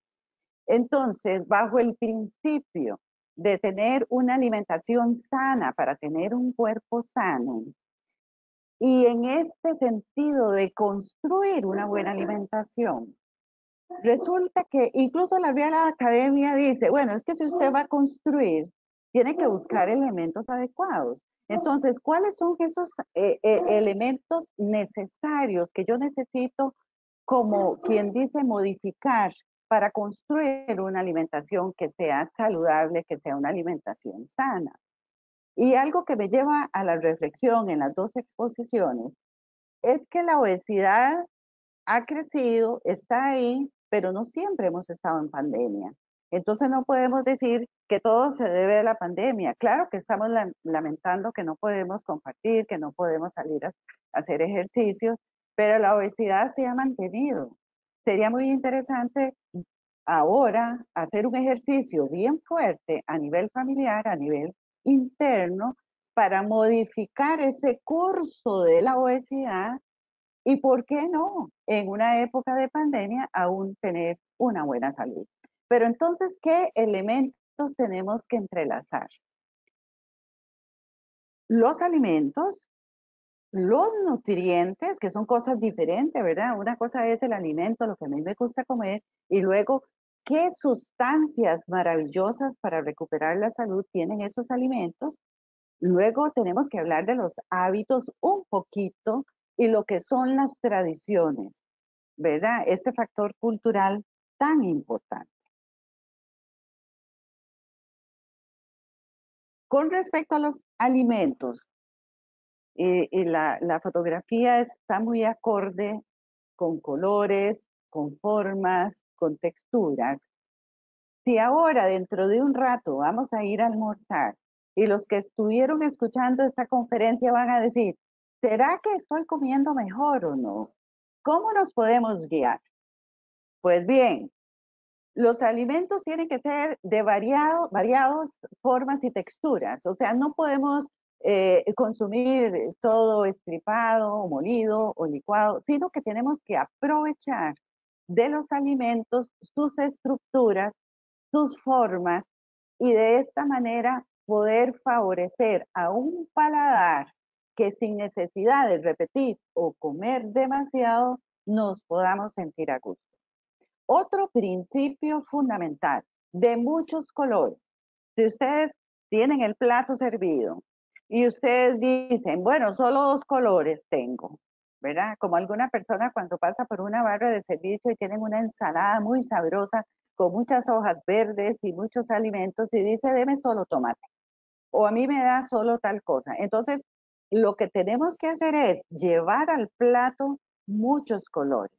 Entonces, bajo el principio de tener una alimentación sana para tener un cuerpo sano, y en este sentido de construir una buena alimentación, resulta que incluso la Real Academia dice, bueno, es que si usted va a construir, tiene que buscar elementos adecuados. Entonces, ¿cuáles son esos elementos necesarios que yo necesito, como quien dice, modificar para construir una alimentación que sea saludable, que sea una alimentación sana? Y algo que me lleva a la reflexión en las dos exposiciones es que la obesidad ha crecido, está ahí, pero no siempre hemos estado en pandemia. Entonces no podemos decir que todo se debe a la pandemia. Claro que estamos lamentando que no podemos compartir, que no podemos salir a hacer ejercicios, pero la obesidad se ha mantenido. Sería muy interesante ahora hacer un ejercicio bien fuerte a nivel familiar, a nivel interno, para modificar ese curso de la obesidad y, ¿por qué no?, en una época de pandemia aún tener una buena salud. Pero entonces, ¿qué elementos tenemos que entrelazar? Los alimentos, los nutrientes, que son cosas diferentes, ¿verdad? Una cosa es el alimento, lo que a mí me gusta comer, y luego, ¿qué sustancias maravillosas para recuperar la salud tienen esos alimentos? Luego tenemos que hablar de los hábitos un poquito y lo que son las tradiciones, ¿verdad? Este factor cultural tan importante. Con respecto a los alimentos, la fotografía está muy acorde con colores, con formas, con texturas. Si ahora, dentro de un rato, vamos a ir a almorzar y los que estuvieron escuchando esta conferencia van a decir, ¿será que estoy comiendo mejor o no? ¿Cómo nos podemos guiar? Pues bien, los alimentos tienen que ser de variadas formas y texturas. O sea, no podemos consumir todo estripado, o molido o licuado, sino que tenemos que aprovechar de los alimentos sus estructuras, sus formas, y de esta manera poder favorecer a un paladar que sin necesidad de repetir o comer demasiado, nos podamos sentir a gusto. Otro principio fundamental, de muchos colores. Si ustedes tienen el plato servido y ustedes dicen, bueno, solo 2 colores tengo, ¿verdad? Como alguna persona cuando pasa por una barra de servicio y tienen una ensalada muy sabrosa con muchas hojas verdes y muchos alimentos y dice, deme solo tomate. O a mí me da solo tal cosa. Entonces, lo que tenemos que hacer es llevar al plato muchos colores.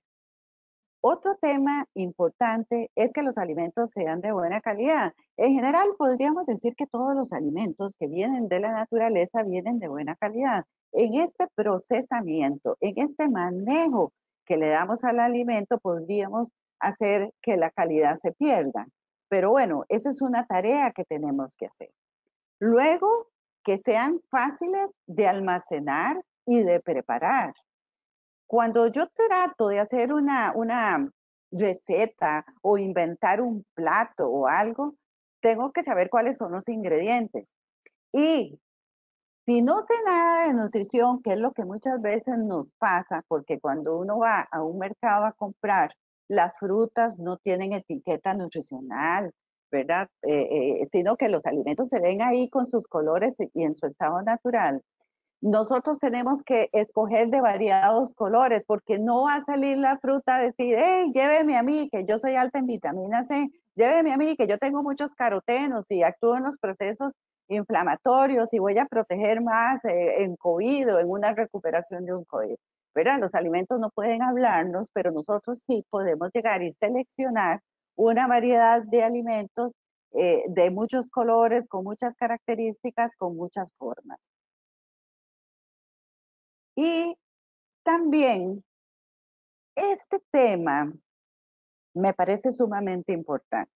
Otro tema importante es que los alimentos sean de buena calidad. En general, podríamos decir que todos los alimentos que vienen de la naturaleza vienen de buena calidad. En este procesamiento, en este manejo que le damos al alimento, podríamos hacer que la calidad se pierda. Pero bueno, eso es una tarea que tenemos que hacer. Luego, que sean fáciles de almacenar y de preparar. Cuando yo trato de hacer una receta o inventar un plato o algo, tengo que saber cuáles son los ingredientes. Y si no sé nada de nutrición, que es lo que muchas veces nos pasa, porque cuando uno va a un mercado a comprar, las frutas no tienen etiqueta nutricional, ¿verdad? Sino que los alimentos se ven ahí con sus colores y en su estado natural. Nosotros tenemos que escoger de variados colores, porque no va a salir la fruta a decir, hey, lléveme a mí, que yo soy alta en vitamina C, lléveme a mí, que yo tengo muchos carotenos y actúo en los procesos inflamatorios y voy a proteger más en COVID o en una recuperación de un COVID. ¿Verdad? Los alimentos no pueden hablarnos, pero nosotros sí podemos llegar y seleccionar una variedad de alimentos de muchos colores, con muchas características, con muchas formas. Y también este tema me parece sumamente importante.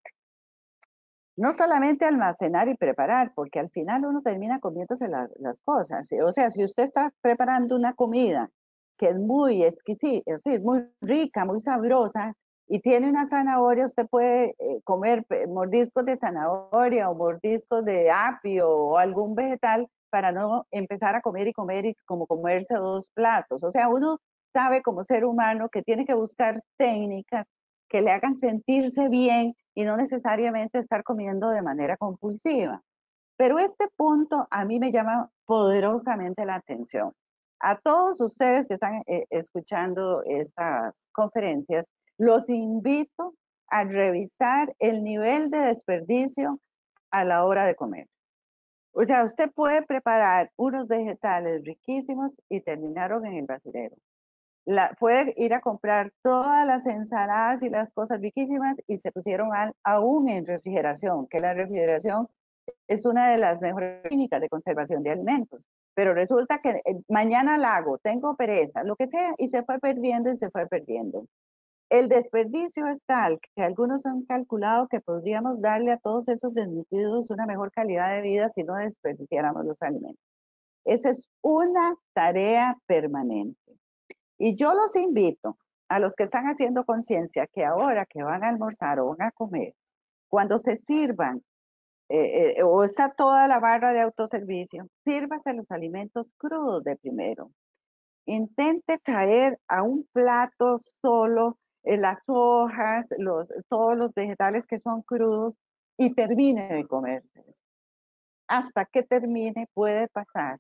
no solamente almacenar y preparar, porque al final uno termina comiéndose las cosas. O sea, si usted está preparando una comida que es muy exquisita, es decir, muy rica, muy sabrosa, y tiene una zanahoria, usted puede comer mordiscos de zanahoria o mordiscos de apio o algún vegetal para no empezar a comer y comer y como comerse 2 platos. O sea, uno sabe como ser humano que tiene que buscar técnicas que le hagan sentirse bien y no necesariamente estar comiendo de manera compulsiva. Pero este punto a mí me llama poderosamente la atención. A todos ustedes que están escuchando estas conferencias, los invito a revisar el nivel de desperdicio a la hora de comer. O sea, usted puede preparar unos vegetales riquísimos y terminaron en el basurero. Puede ir a comprar todas las ensaladas y las cosas riquísimas y se pusieron aún en refrigeración, que la refrigeración es una de las mejores técnicas de conservación de alimentos. Pero resulta que mañana la hago, tengo pereza, lo que sea, y se fue perdiendo y se fue perdiendo. El desperdicio es tal que algunos han calculado que podríamos darle a todos esos desnutridos una mejor calidad de vida si no desperdiciáramos los alimentos. Esa es una tarea permanente. Y yo los invito a los que están haciendo conciencia que ahora que van a almorzar o van a comer, cuando se sirvan o está toda la barra de autoservicio, sírvase los alimentos crudos de primero. Intente traer a un plato solo las hojas, todos los vegetales que son crudos y termine de comérselos. Hasta que termine puede pasar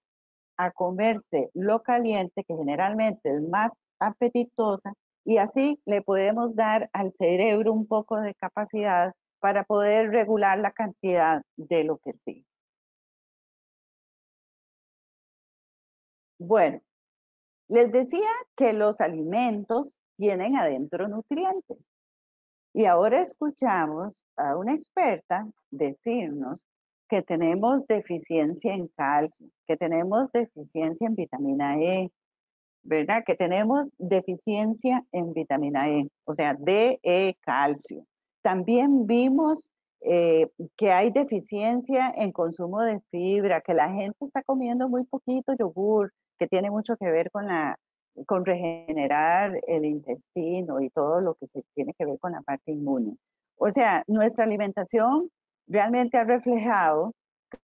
a comerse lo caliente, que generalmente es más apetitosa, y así le podemos dar al cerebro un poco de capacidad para poder regular la cantidad de lo que sí. Bueno, les decía que los alimentos tienen adentro nutrientes. Y ahora escuchamos a una experta decirnos que tenemos deficiencia en calcio, que tenemos deficiencia en vitamina E, ¿verdad? Que tenemos deficiencia en vitamina E, o sea, D, E, calcio. También vimos que hay deficiencia en consumo de fibra, que la gente está comiendo muy poquito yogur, que tiene mucho que ver con regenerar el intestino y todo lo que se tiene que ver con la parte inmune. O sea, nuestra alimentación realmente ha reflejado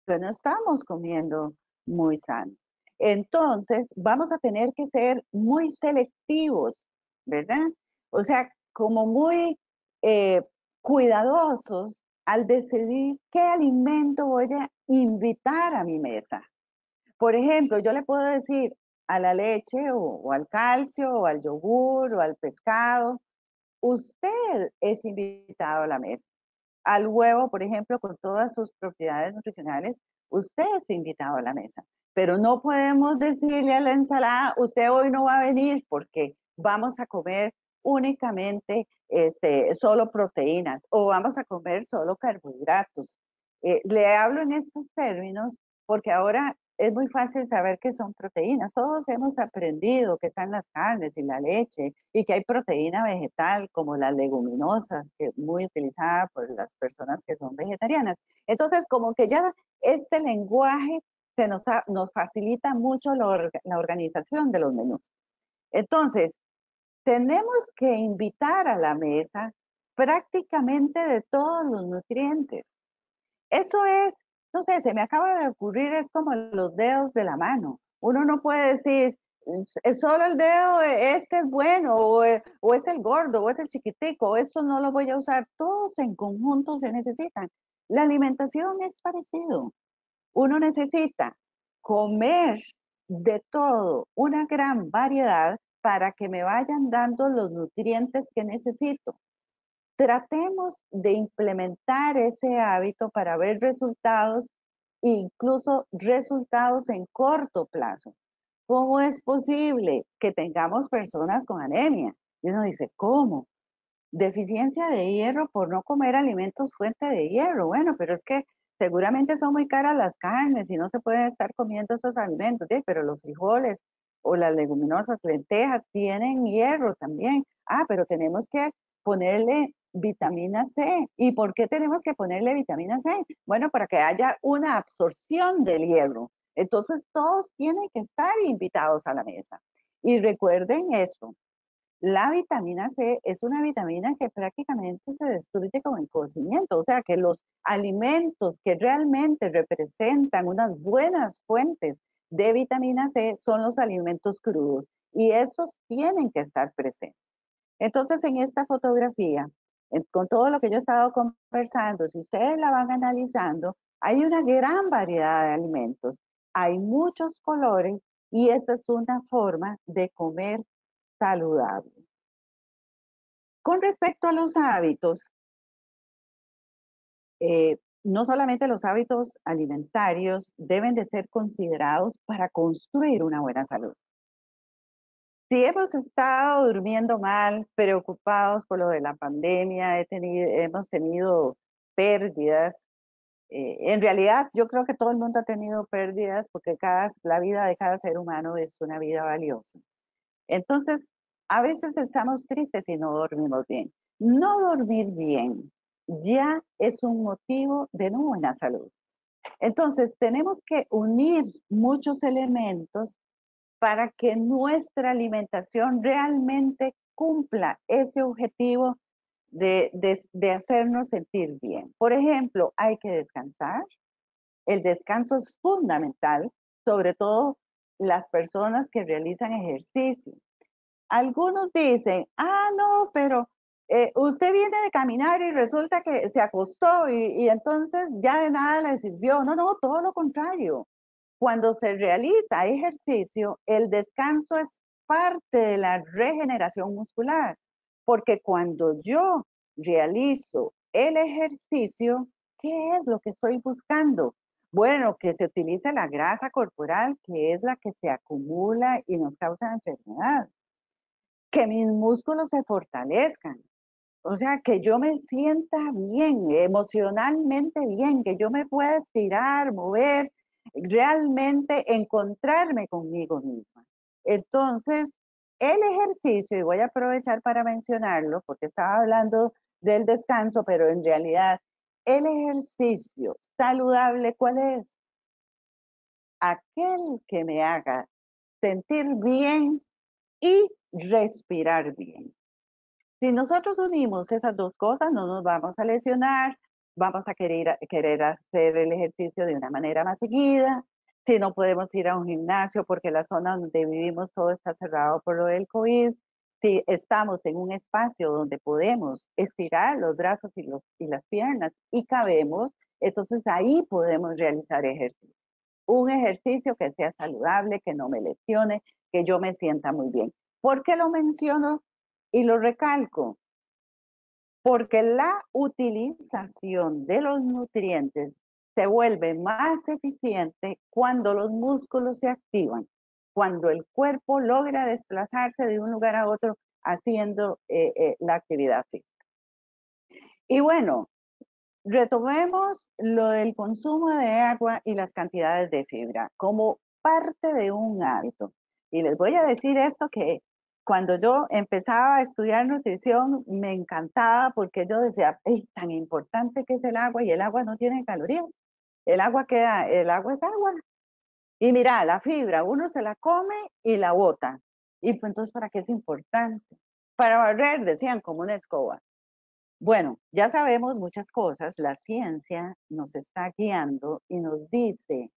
que no estamos comiendo muy sano. Entonces, vamos a tener que ser muy selectivos, ¿verdad? O sea, como muy cuidadosos al decidir qué alimento voy a invitar a mi mesa. Por ejemplo, yo le puedo decir a la leche o al calcio o al yogur o al pescado, usted es invitado a la mesa. Al huevo, por ejemplo, con todas sus propiedades nutricionales, usted es invitado a la mesa. Pero no podemos decirle a la ensalada, usted hoy no va a venir porque vamos a comer únicamente solo proteínas o vamos a comer solo carbohidratos. Le hablo en estos términos porque ahora es muy fácil saber que son proteínas. Todos hemos aprendido que están las carnes y la leche y que hay proteína vegetal como las leguminosas, que es muy utilizada por las personas que son vegetarianas. Entonces, como que ya este lenguaje nos facilita mucho la organización de los menús. Entonces, tenemos que invitar a la mesa prácticamente de todos los nutrientes. Eso es, no sé, se me acaba de ocurrir, es como los dedos de la mano. Uno no puede decir, solo el dedo este es bueno, o es el gordo, o es el chiquitico, o esto no lo voy a usar. Todos en conjunto se necesitan. La alimentación es parecido. Uno necesita comer de todo, una gran variedad para que me vayan dando los nutrientes que necesito. Tratemos de implementar ese hábito para ver resultados, incluso resultados en corto plazo. ¿Cómo es posible que tengamos personas con anemia? Y uno dice, ¿cómo? Deficiencia de hierro por no comer alimentos fuente de hierro. Bueno, pero es que seguramente son muy caras las carnes y no se pueden estar comiendo esos alimentos, ¿sí? Pero los frijoles o las leguminosas, lentejas, tienen hierro también. Ah, pero tenemos que ponerle vitamina C. ¿Y por qué tenemos que ponerle vitamina C? Bueno, para que haya una absorción del hierro. Entonces, todos tienen que estar invitados a la mesa. Y recuerden eso, la vitamina C es una vitamina que prácticamente se destruye con el cocimiento, o sea que los alimentos que realmente representan unas buenas fuentes de vitamina C son los alimentos crudos y esos tienen que estar presentes. Entonces, en esta fotografía, con todo lo que yo he estado conversando, si ustedes la van analizando, hay una gran variedad de alimentos, hay muchos colores y esa es una forma de comer saludable. Con respecto a los hábitos, no solamente los hábitos alimentarios deben de ser considerados para construir una buena salud. Si hemos estado durmiendo mal, preocupados por lo de la pandemia, hemos tenido pérdidas. En realidad, yo creo que todo el mundo ha tenido pérdidas porque la vida de cada ser humano es una vida valiosa. Entonces, a veces estamos tristes y no dormimos bien. No dormir bien ya es un motivo de no buena salud. Entonces, tenemos que unir muchos elementos para que nuestra alimentación realmente cumpla ese objetivo de hacernos sentir bien. Por ejemplo, hay que descansar. El descanso es fundamental, sobre todo las personas que realizan ejercicio. Algunos dicen, no, pero usted viene de caminar y resulta que se acostó y entonces ya de nada le sirvió. No, no, todo lo contrario. Cuando se realiza ejercicio, el descanso es parte de la regeneración muscular, porque cuando yo realizo el ejercicio, ¿qué es lo que estoy buscando? Bueno, que se utilice la grasa corporal, que es la que se acumula y nos causa enfermedad. Que mis músculos se fortalezcan. O sea, que yo me sienta bien, emocionalmente bien, que yo me pueda estirar, mover, realmente encontrarme conmigo misma. Entonces, el ejercicio, y voy a aprovechar para mencionarlo, porque estaba hablando del descanso, pero en realidad, el ejercicio saludable, ¿cuál es? Aquel que me haga sentir bien y respirar bien. Si nosotros unimos esas dos cosas, no nos vamos a lesionar, vamos a querer hacer el ejercicio de una manera más seguida. Si no podemos ir a un gimnasio porque la zona donde vivimos todo está cerrado por lo del COVID, si estamos en un espacio donde podemos estirar los brazos y las piernas y cabemos, entonces ahí podemos realizar ejercicio. Un ejercicio que sea saludable, que no me lesione, que yo me sienta muy bien. ¿Por qué lo menciono y lo recalco? Porque la utilización de los nutrientes se vuelve más eficiente cuando los músculos se activan, cuando el cuerpo logra desplazarse de un lugar a otro haciendo la actividad física. Y bueno, retomemos lo del consumo de agua y las cantidades de fibra como parte de un hábito. Y les voy a decir esto que cuando yo empezaba a estudiar nutrición me encantaba porque yo decía, tan importante que es el agua y el agua no tiene calorías. El agua es agua. Y mira, la fibra, uno se la come y la bota. Y pues entonces, ¿para qué es importante? Para barrer, decían, como una escoba. Bueno, ya sabemos muchas cosas, la ciencia nos está guiando y nos dice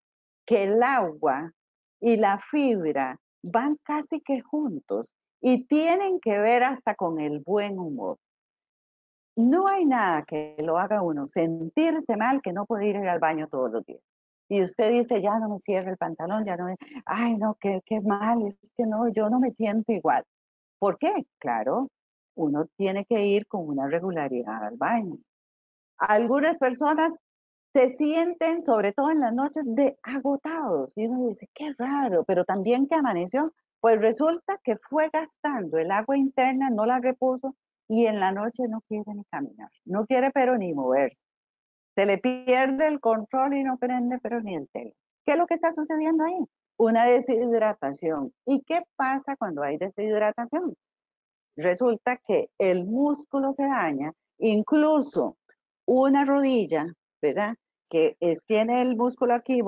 que el agua y la fibra van casi que juntos y tienen que ver hasta con el buen humor. No hay nada que lo haga uno sentirse mal que no puede ir al baño todos los días. Y usted dice, ya no me cierra el pantalón, ya no me, ay no, qué mal, es que no, yo no me siento igual. ¿Por qué? Claro, uno tiene que ir con una regularidad al baño. Algunas personas se sienten, sobre todo en las noches, de agotados. Y uno dice, qué raro, pero también que amaneció. Pues resulta que fue gastando el agua interna, no la repuso y en la noche no quiere ni caminar. No quiere pero ni moverse. Se le pierde el control y no prende pero ni el tele. ¿Qué es lo que está sucediendo ahí? Una deshidratación. ¿Y qué pasa cuando hay deshidratación? Resulta que el músculo se daña Incluso una rodilla, ¿verdad? Que tiene el músculo aquí,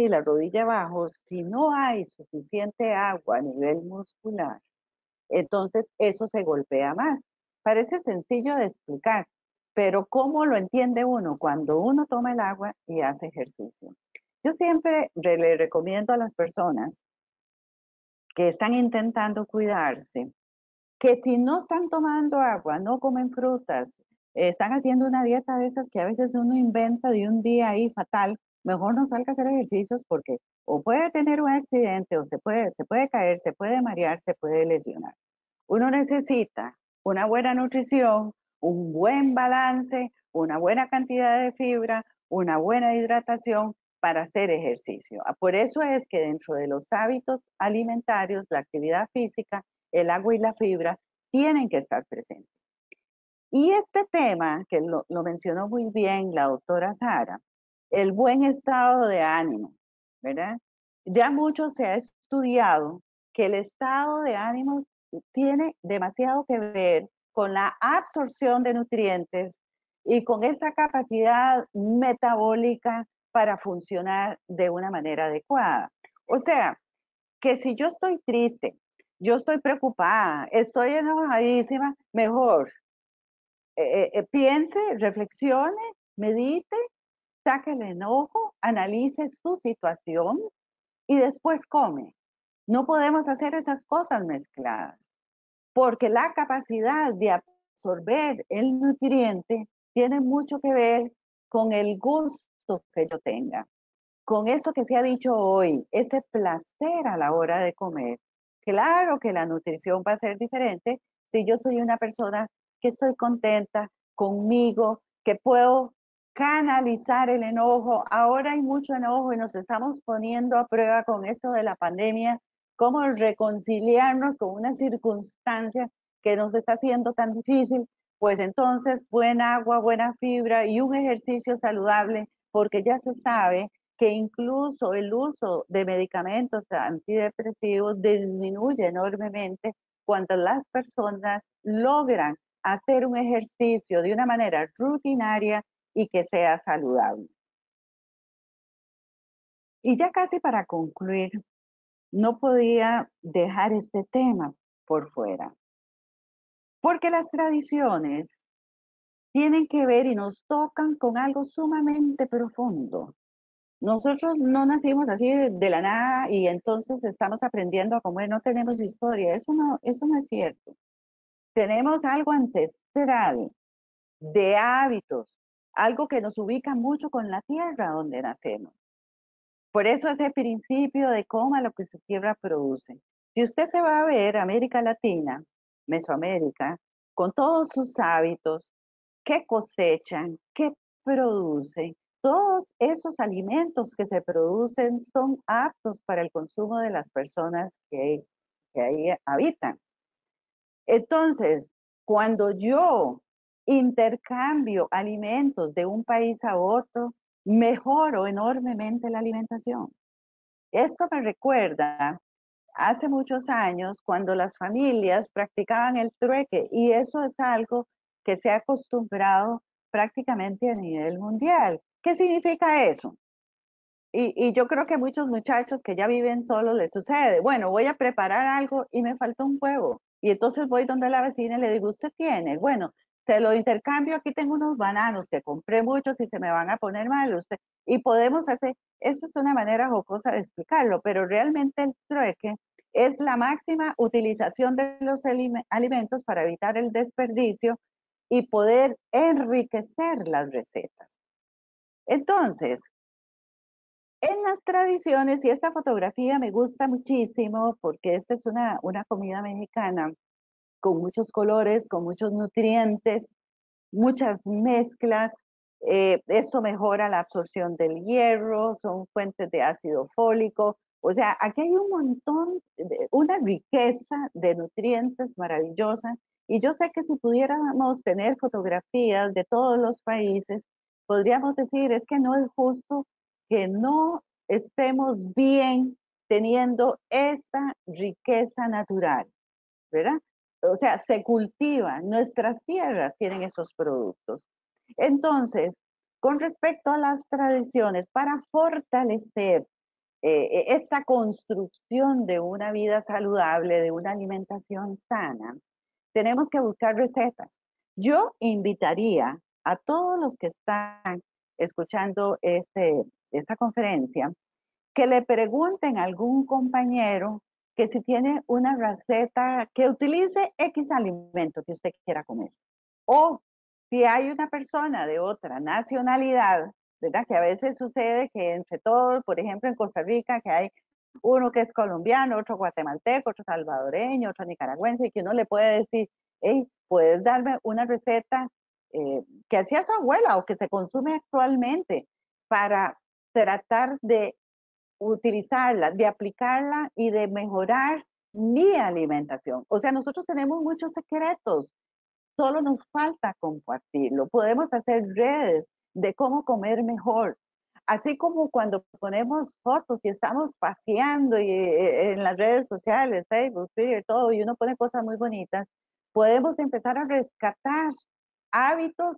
la rodilla abajo, si no hay suficiente agua a nivel muscular, entonces eso se golpea más. Parece sencillo de explicar, pero ¿cómo lo entiende uno cuando uno toma el agua y hace ejercicio? Yo siempre le recomiendo a las personas que están intentando cuidarse, que si no están tomando agua, no comen frutas, están haciendo una dieta de esas que a veces uno inventa de un día ahí fatal, mejor no salga a hacer ejercicios porque o puede tener un accidente o se puede caer, se puede marear, se puede lesionar. Uno necesita una buena nutrición, un buen balance, una buena cantidad de fibra, una buena hidratación para hacer ejercicio. Por eso es que dentro de los hábitos alimentarios, la actividad física, el agua y la fibra tienen que estar presentes. Y este tema, que lo mencionó muy bien la doctora Sara, el buen estado de ánimo, ¿verdad? Ya mucho se ha estudiado que el estado de ánimo tiene demasiado que ver con la absorción de nutrientes y con esa capacidad metabólica para funcionar de una manera adecuada. O sea, que si yo estoy triste, yo estoy preocupada, estoy enojadísima, mejor piense, reflexione, medite, saque el enojo, analice su situación y después come. No podemos hacer esas cosas mezcladas, porque la capacidad de absorber el nutriente tiene mucho que ver con el gusto que yo tenga, con eso que se ha dicho hoy, ese placer a la hora de comer. Claro que la nutrición va a ser diferente si yo soy una persona que estoy contenta conmigo, que puedo canalizar el enojo. Ahora hay mucho enojo y nos estamos poniendo a prueba con esto de la pandemia, cómo reconciliarnos con una circunstancia que nos está haciendo tan difícil. Pues entonces, buena agua, buena fibra y un ejercicio saludable, porque ya se sabe que incluso el uso de medicamentos antidepresivos disminuye enormemente cuando las personas logran hacer un ejercicio de una manera rutinaria y que sea saludable. Y ya casi para concluir, no podía dejar este tema por fuera, porque las tradiciones tienen que ver y nos tocan con algo sumamente profundo. Nosotros no nacimos así de la nada y entonces estamos aprendiendo a comer, no tenemos historia, eso no es cierto. Tenemos algo ancestral de hábitos, algo que nos ubica mucho con la tierra donde nacemos. Por eso ese principio de coma lo que su tierra produce. Si usted se va a ver América Latina, Mesoamérica, con todos sus hábitos, qué cosechan, qué producen, todos esos alimentos que se producen son aptos para el consumo de las personas que ahí habitan. Entonces, cuando yo intercambio alimentos de un país a otro, mejoro enormemente la alimentación. Esto me recuerda hace muchos años cuando las familias practicaban el trueque y eso es algo que se ha acostumbrado prácticamente a nivel mundial. ¿Qué significa eso? Y yo creo que a muchos muchachos que ya viven solos les sucede. Bueno, voy a preparar algo y me falta un huevo. Y entonces voy donde la vecina y le digo, ¿usted tiene? Bueno, se lo intercambio, aquí tengo unos bananos que compré muchos y se me van a poner mal. Usted, y podemos hacer, eso es una manera jocosa de explicarlo, pero realmente el trueque es la máxima utilización de los alimentos para evitar el desperdicio y poder enriquecer las recetas. Entonces, en las tradiciones, y esta fotografía me gusta muchísimo porque esta es una comida mexicana con muchos colores, con muchos nutrientes, muchas mezclas. Esto mejora la absorción del hierro, son fuentes de ácido fólico. O sea, aquí hay un montón, una riqueza de nutrientes maravillosa. Y yo sé que si pudiéramos tener fotografías de todos los países, podríamos decir, es que no es justo que no estemos bien teniendo esta riqueza natural, ¿verdad? o sea, se cultiva, nuestras tierras tienen esos productos. Entonces, con respecto a las tradiciones, para fortalecer esta construcción de una vida saludable, de una alimentación sana, tenemos que buscar recetas. Yo invitaría a todos los que están escuchando esta conferencia que le pregunten a algún compañero que si tiene una receta que utilice X alimento que usted quiera comer. O si hay una persona de otra nacionalidad, ¿verdad? Que a veces sucede que entre todos, por ejemplo en Costa Rica, que hay uno que es colombiano, otro guatemalteco, otro salvadoreño, otro nicaragüense, y que uno le puede decir, hey, ¿puedes darme una receta que hacía su abuela o que se consume actualmente para tratar de utilizarla, de aplicarla y de mejorar mi alimentación? O sea, nosotros tenemos muchos secretos, solo nos falta compartirlo. Podemos hacer redes de cómo comer mejor. Así como cuando ponemos fotos y estamos paseando y, en las redes sociales, Facebook, Twitter, todo, y uno pone cosas muy bonitas, podemos empezar a rescatar hábitos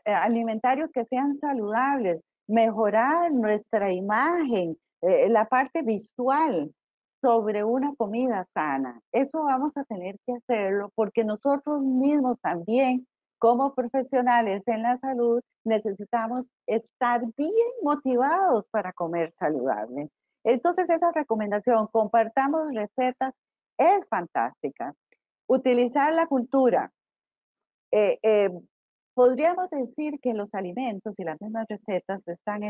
alimentarios que sean saludables, mejorar nuestra imagen, la parte visual sobre una comida sana. Eso vamos a tener que hacerlo porque nosotros mismos también, como profesionales en la salud, necesitamos estar bien motivados para comer saludable. Entonces, esa recomendación, compartamos recetas, es fantástica. Utilizar la cultura. Podríamos decir que los alimentos y las mismas recetas están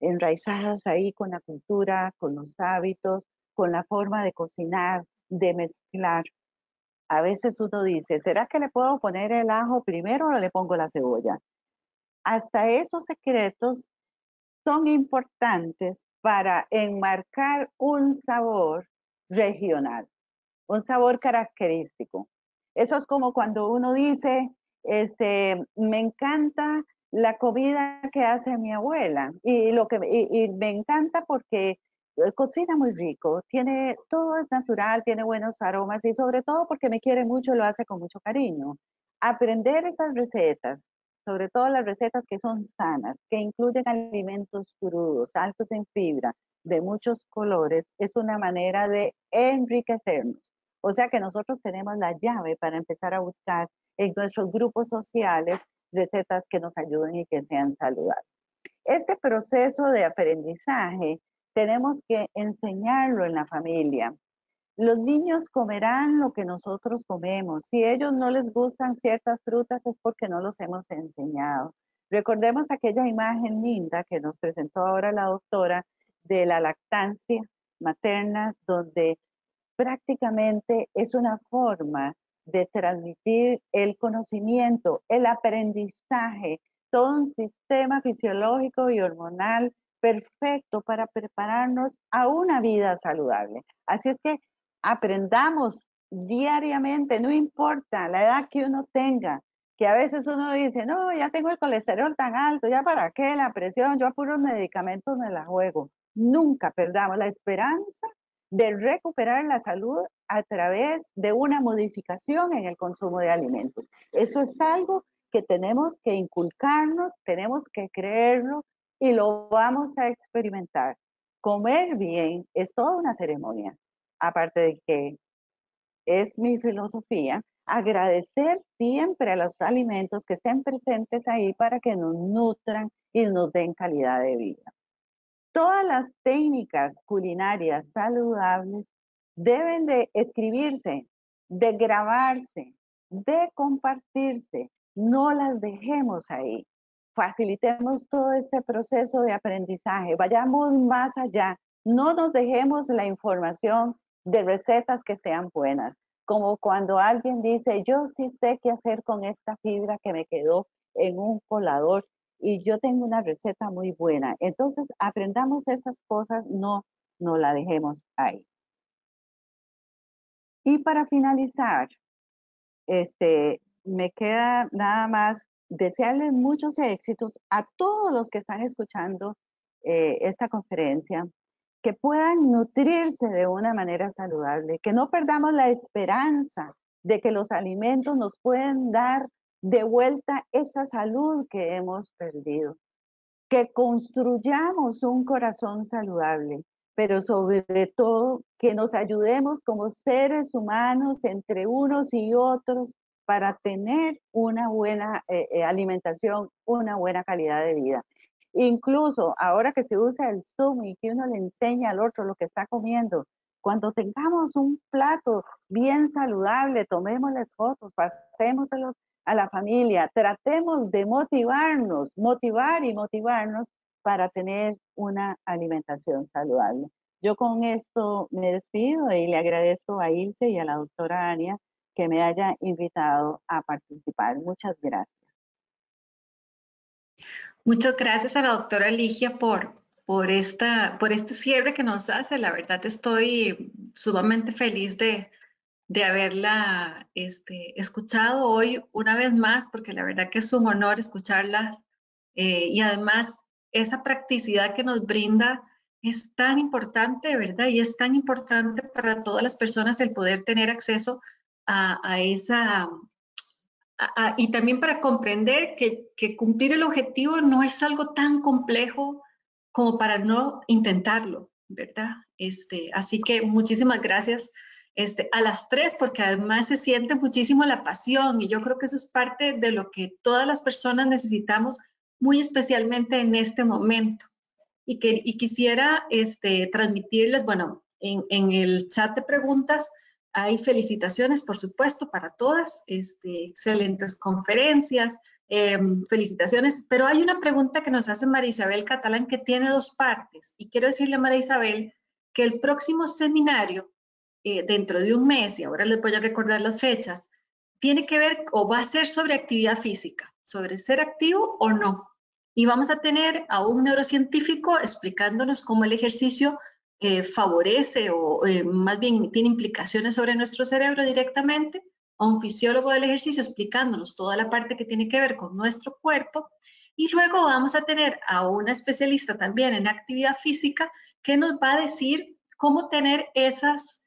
enraizadas ahí con la cultura, con los hábitos, con la forma de cocinar, de mezclar. A veces uno dice, ¿será que le puedo poner el ajo primero o le pongo la cebolla? Hasta esos secretos son importantes para enmarcar un sabor regional, un sabor característico. Eso es como cuando uno dice, me encanta la comida que hace mi abuela y me encanta porque cocina muy rico, todo es natural, tiene buenos aromas y sobre todo porque me quiere mucho, lo hace con mucho cariño. Aprender esas recetas, sobre todo las recetas que son sanas, que incluyen alimentos crudos, altos en fibra, de muchos colores, es una manera de enriquecernos. O sea que nosotros tenemos la llave para empezar a buscar en nuestros grupos sociales recetas que nos ayuden y que sean saludables. Este proceso de aprendizaje tenemos que enseñarlo en la familia. Los niños comerán lo que nosotros comemos. Si a ellos no les gustan ciertas frutas es porque no los hemos enseñado. Recordemos aquella imagen linda que nos presentó ahora la doctora de la lactancia materna, donde prácticamente es una forma de transmitir el conocimiento, el aprendizaje, todo un sistema fisiológico y hormonal perfecto para prepararnos a una vida saludable. Así es que aprendamos diariamente, no importa la edad que uno tenga, que a veces uno dice, no, ya tengo el colesterol tan alto, ya para qué, la presión, yo a puros medicamentos me la juego. Nunca perdamos la esperanza de recuperar la salud a través de una modificación en el consumo de alimentos. Eso es algo que tenemos que inculcarnos, tenemos que creerlo y lo vamos a experimentar. Comer bien es toda una ceremonia, aparte de que es mi filosofía, agradecer siempre a los alimentos que estén presentes ahí para que nos nutran y nos den calidad de vida. Todas las técnicas culinarias saludables deben de escribirse, de grabarse, de compartirse. No las dejemos ahí. Facilitemos todo este proceso de aprendizaje. Vayamos más allá. No nos dejemos la información de recetas que sean buenas. Como cuando alguien dice, yo sí sé qué hacer con esta fibra que me quedó en un colador y yo tengo una receta muy buena. Entonces, aprendamos esas cosas, no la dejemos ahí. Y para finalizar, me queda nada más desearles muchos éxitos a todos los que están escuchando esta conferencia, que puedan nutrirse de una manera saludable, que no perdamos la esperanza de que los alimentos nos pueden dar de vuelta esa salud que hemos perdido. Que construyamos un corazón saludable, pero sobre todo que nos ayudemos como seres humanos entre unos y otros para tener una buena alimentación, una buena calidad de vida. Incluso ahora que se usa el Zoom y que uno le enseña al otro lo que está comiendo, cuando tengamos un plato bien saludable, tomémosles fotos, pasémoselo a la familia, tratemos de motivar y motivarnos para tener una alimentación saludable. Yo con esto me despido y le agradezco a Ilse y a la doctora Ania que me haya invitado a participar. Muchas gracias. Muchas gracias a la doctora Ligia por este cierre que nos hace. La verdad estoy sumamente feliz de haberla escuchado hoy una vez más, porque la verdad que es un honor escucharla y además esa practicidad que nos brinda es tan importante, ¿verdad? Y es tan importante para todas las personas el poder tener acceso a esa... y también para comprender que cumplir el objetivo no es algo tan complejo como para no intentarlo, ¿verdad? Así que muchísimas gracias a las tres, porque además se siente muchísimo la pasión y yo creo que eso es parte de lo que todas las personas necesitamos, muy especialmente en este momento. Y quisiera transmitirles, bueno, en el chat de preguntas hay felicitaciones, por supuesto, para todas, excelentes conferencias, felicitaciones, pero hay una pregunta que nos hace María Isabel Catalán que tiene dos partes y quiero decirle a María Isabel que el próximo seminario, dentro de un mes, y ahora les voy a recordar las fechas, tiene que ver o va a ser sobre actividad física, sobre ser activo o no. Y vamos a tener a un neurocientífico explicándonos cómo el ejercicio favorece o más bien tiene implicaciones sobre nuestro cerebro directamente, a un fisiólogo del ejercicio explicándonos toda la parte que tiene que ver con nuestro cuerpo, y luego vamos a tener a una especialista también en actividad física que nos va a decir cómo tener esas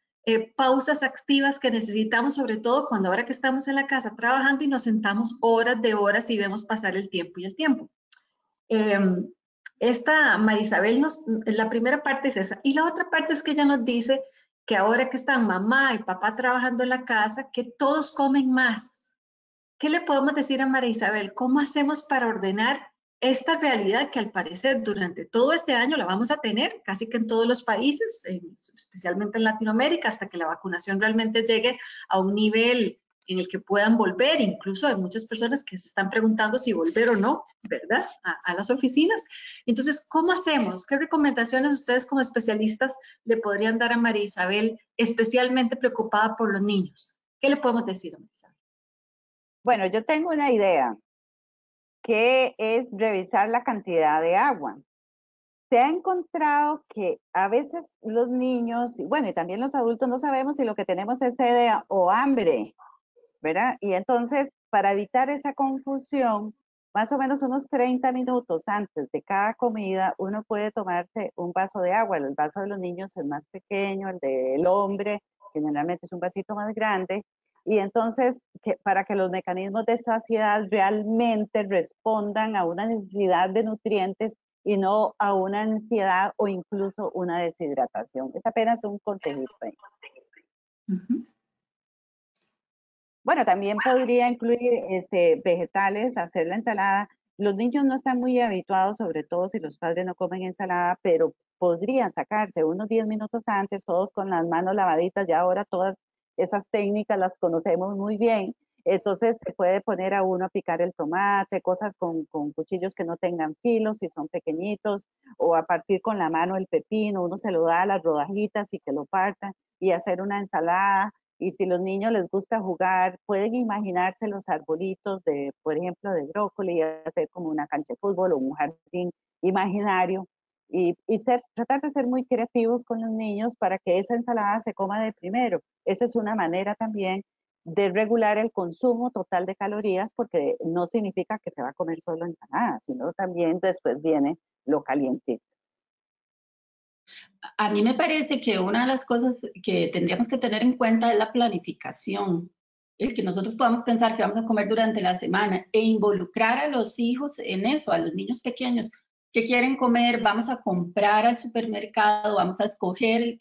pausas activas que necesitamos, sobre todo cuando ahora que estamos en la casa trabajando y nos sentamos horas de horas y vemos pasar el tiempo y el tiempo. Esta Marisabel la primera parte es esa, y la otra parte es que ella nos dice que ahora que están mamá y papá trabajando en la casa, que todos comen más. ¿Qué le podemos decir a María Isabel? ¿Cómo hacemos para ordenar esta realidad que al parecer durante todo este año la vamos a tener casi que en todos los países, especialmente en Latinoamérica, hasta que la vacunación realmente llegue a un nivel en el que puedan volver? Incluso hay muchas personas que se están preguntando si volver o no, ¿verdad? A las oficinas. Entonces, ¿cómo hacemos? ¿Qué recomendaciones ustedes como especialistas le podrían dar a María Isabel, especialmente preocupada por los niños? ¿Qué le podemos decir a María Isabel? Bueno, yo tengo una idea, que es revisar la cantidad de agua. Se ha encontrado que a veces los niños, y bueno, y también los adultos no sabemos si lo que tenemos es sed o hambre, ¿verdad? Y entonces, para evitar esa confusión, más o menos unos 30 minutos antes de cada comida, uno puede tomarse un vaso de agua. El vaso de los niños es más pequeño, el del hombre generalmente es un vasito más grande. Y entonces, para que los mecanismos de saciedad realmente respondan a una necesidad de nutrientes y no a una ansiedad o incluso una deshidratación. Es apenas un consejito ahí. Bueno, también podría incluir vegetales, hacer la ensalada. Los niños no están muy habituados, sobre todo si los padres no comen ensalada, pero podrían sacarse unos 10 minutos antes, todos con las manos lavaditas. Ya ahora todas esas técnicas las conocemos muy bien. Entonces se puede poner a uno a picar el tomate, cosas con cuchillos que no tengan filos, si son pequeñitos, o a partir con la mano el pepino, uno se lo da a las rodajitas y que lo partan, y hacer una ensalada. Y si los niños les gusta jugar, pueden imaginarse los arbolitos de, por ejemplo, de brócoli y hacer como una cancha de fútbol o un jardín imaginario. Y tratar de ser muy creativos con los niños para que esa ensalada se coma de primero. Esa es una manera también de regular el consumo total de calorías, porque no significa que se va a comer solo ensalada, sino también después viene lo calientito. A mí me parece que una de las cosas que tendríamos que tener en cuenta es la planificación. el que nosotros podamos pensar que vamos a comer durante la semana e involucrar a los hijos en eso, a los niños pequeños que quieren comer, vamos a comprar al supermercado, vamos a escoger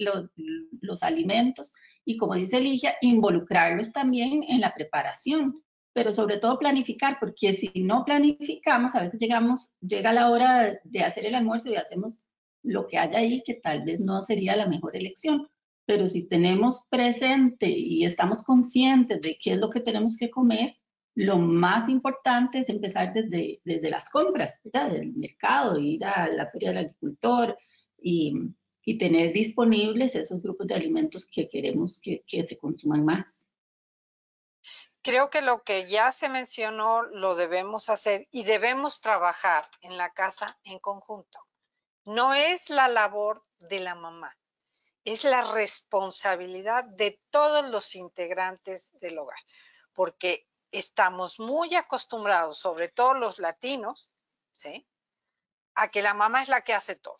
los alimentos y, como dice Ligia, involucrarlos también en la preparación, pero sobre todo planificar, porque si no planificamos, a veces llega la hora de hacer el almuerzo y hacemos lo que haya ahí, que tal vez no sería la mejor elección. Pero si tenemos presente y estamos conscientes de qué es lo que tenemos que comer, lo más importante es empezar desde las compras, ¿verdad? Del mercado, ir a la feria del agricultor y tener disponibles esos grupos de alimentos que queremos que se consuman más. Creo que lo que ya se mencionó lo debemos hacer y debemos trabajar en la casa en conjunto. No es la labor de la mamá, es la responsabilidad de todos los integrantes del hogar, porque estamos muy acostumbrados, sobre todo los latinos, ¿sí?, a que la mamá es la que hace todo.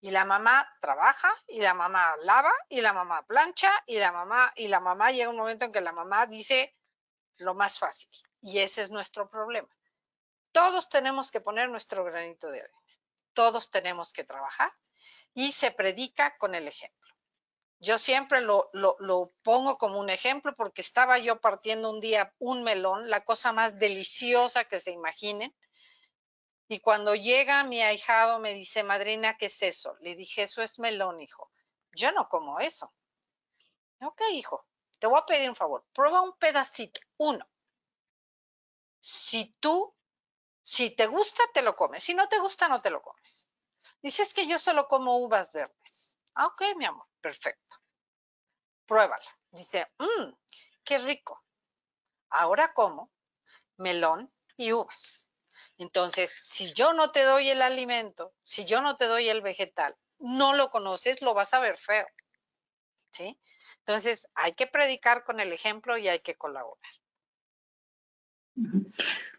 Y la mamá trabaja, y la mamá lava, y la mamá plancha, y la mamá llega un momento en que la mamá dice lo más fácil. Y ese es nuestro problema. Todos tenemos que poner nuestro granito de arena. Todos tenemos que trabajar y se predica con el ejemplo. Yo siempre lo pongo como un ejemplo porque estaba yo partiendo un día un melón, la cosa más deliciosa que se imaginen. Y cuando llega mi ahijado me dice, madrina, ¿qué es eso? Le dije, eso es melón, hijo. Yo no como eso. Ok, hijo, te voy a pedir un favor. Prueba un pedacito, uno. Si te gusta, te lo comes. Si no te gusta, no te lo comes. Dices que yo solo como uvas verdes. Ah, ok, mi amor, perfecto. Pruébala. Dice, qué rico. Ahora como melón y uvas. Entonces, si yo no te doy el alimento, si yo no te doy el vegetal, no lo conoces, lo vas a ver feo. ¿Sí? Entonces, hay que predicar con el ejemplo y hay que colaborar.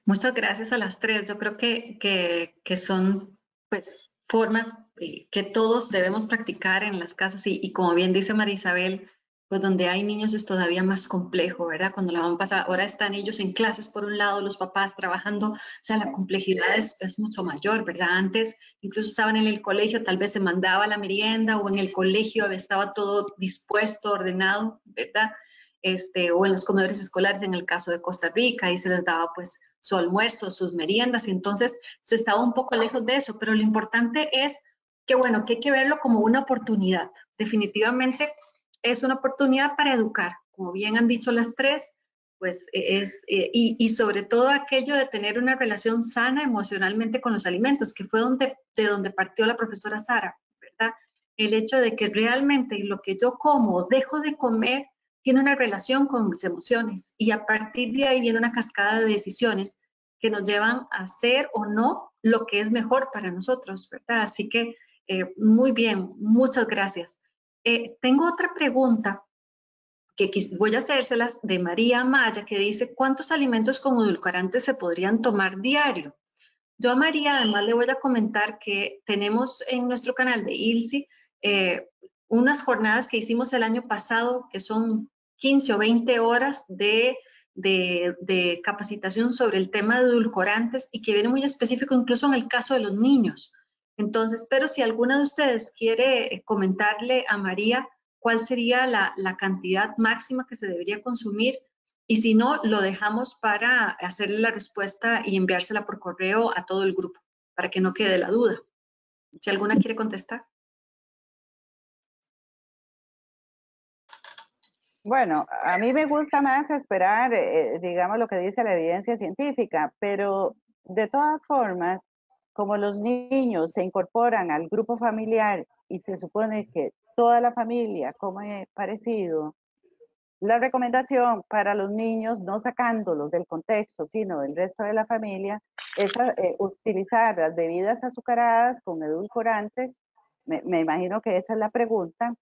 Muchas gracias a las tres. Yo creo que son pues formas que todos debemos practicar en las casas y como bien dice María Isabel, pues donde hay niños es todavía más complejo, ¿verdad? Cuando la mamá pasa, ahora están ellos en clases por un lado, los papás trabajando, o sea, la complejidad es mucho mayor, ¿verdad? Antes incluso estaban en el colegio, tal vez se mandaba la merienda o en el colegio estaba todo dispuesto, ordenado, ¿verdad? O en los comedores escolares en el caso de Costa Rica, ahí se les daba pues su almuerzo, sus meriendas, y entonces se estaba un poco lejos de eso, pero lo importante es que bueno, que hay que verlo como una oportunidad. Definitivamente es una oportunidad para educar, como bien han dicho las tres, pues y sobre todo aquello de tener una relación sana emocionalmente con los alimentos, que fue de donde partió la profesora Sara, ¿verdad? El hecho de que realmente lo que yo como o dejo de comer tiene una relación con mis emociones y a partir de ahí viene una cascada de decisiones que nos llevan a hacer o no lo que es mejor para nosotros, ¿verdad? Así que muy bien, muchas gracias. Tengo otra pregunta que voy a hacérselas de María Amaya, que dice, ¿cuántos alimentos con edulcorantes se podrían tomar diario? Yo a María además le voy a comentar que tenemos en nuestro canal de ILSI unas jornadas que hicimos el año pasado que son 15 o 20 horas de capacitación sobre el tema de edulcorantes y que viene muy específico incluso en el caso de los niños. Entonces, pero si alguna de ustedes quiere comentarle a María cuál sería la cantidad máxima que se debería consumir y si no, lo dejamos para hacerle la respuesta y enviársela por correo a todo el grupo para que no quede la duda. Si alguna quiere contestar. Bueno, a mí me gusta más esperar, digamos, lo que dice la evidencia científica, pero de todas formas, como los niños se incorporan al grupo familiar y se supone que toda la familia come parecido, la recomendación para los niños, no sacándolos del contexto, sino del resto de la familia, es utilizar las bebidas azucaradas con edulcorantes. Me imagino que esa es la pregunta.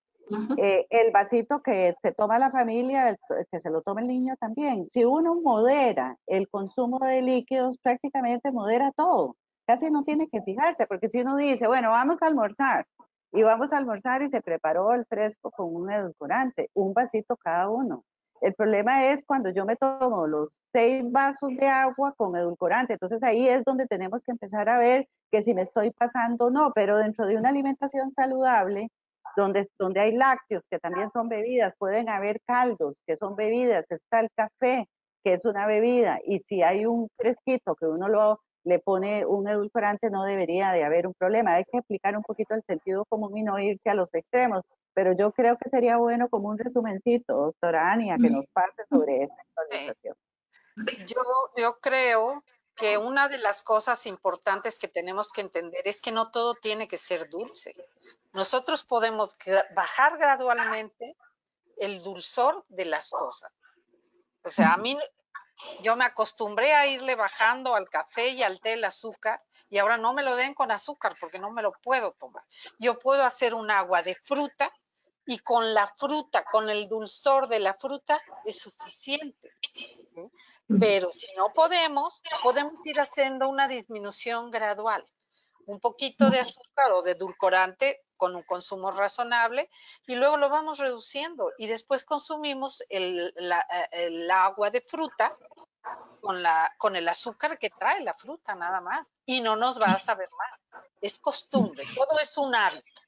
El vasito que se toma la familia, que se lo tome el niño también. Si uno modera el consumo de líquidos, prácticamente modera todo. Casi no tiene que fijarse, porque si uno dice, bueno, vamos a almorzar, y se preparó el fresco con un edulcorante, un vasito cada uno. El problema es cuando yo me tomo los 6 vasos de agua con edulcorante. Entonces ahí es donde tenemos que empezar a ver que si me estoy pasando o no, pero dentro de una alimentación saludable, donde hay lácteos, que también son bebidas, pueden haber caldos, que son bebidas, está el café, que es una bebida, y si hay un fresquito que uno le pone un edulcorante, no debería de haber un problema. Hay que explicar un poquito el sentido común y no irse a los extremos, pero yo creo que sería bueno como un resumencito, doctora Ania, que nos pase sobre esta actualización. Yo creo que una de las cosas importantes que tenemos que entender es que no todo tiene que ser dulce. Nosotros podemos bajar gradualmente el dulzor de las cosas. O sea, yo me acostumbré a irle bajando al café y al té el azúcar y ahora no me lo den con azúcar porque no me lo puedo tomar. Yo puedo hacer un agua de fruta y con la fruta, con el dulzor de la fruta es suficiente, ¿sí? Pero si no podemos ir haciendo una disminución gradual. Un poquito de azúcar o de edulcorante con un consumo razonable y luego lo vamos reduciendo y después consumimos el agua de fruta con el azúcar que trae la fruta nada más y no nos va a saber mal. Es costumbre, todo es un hábito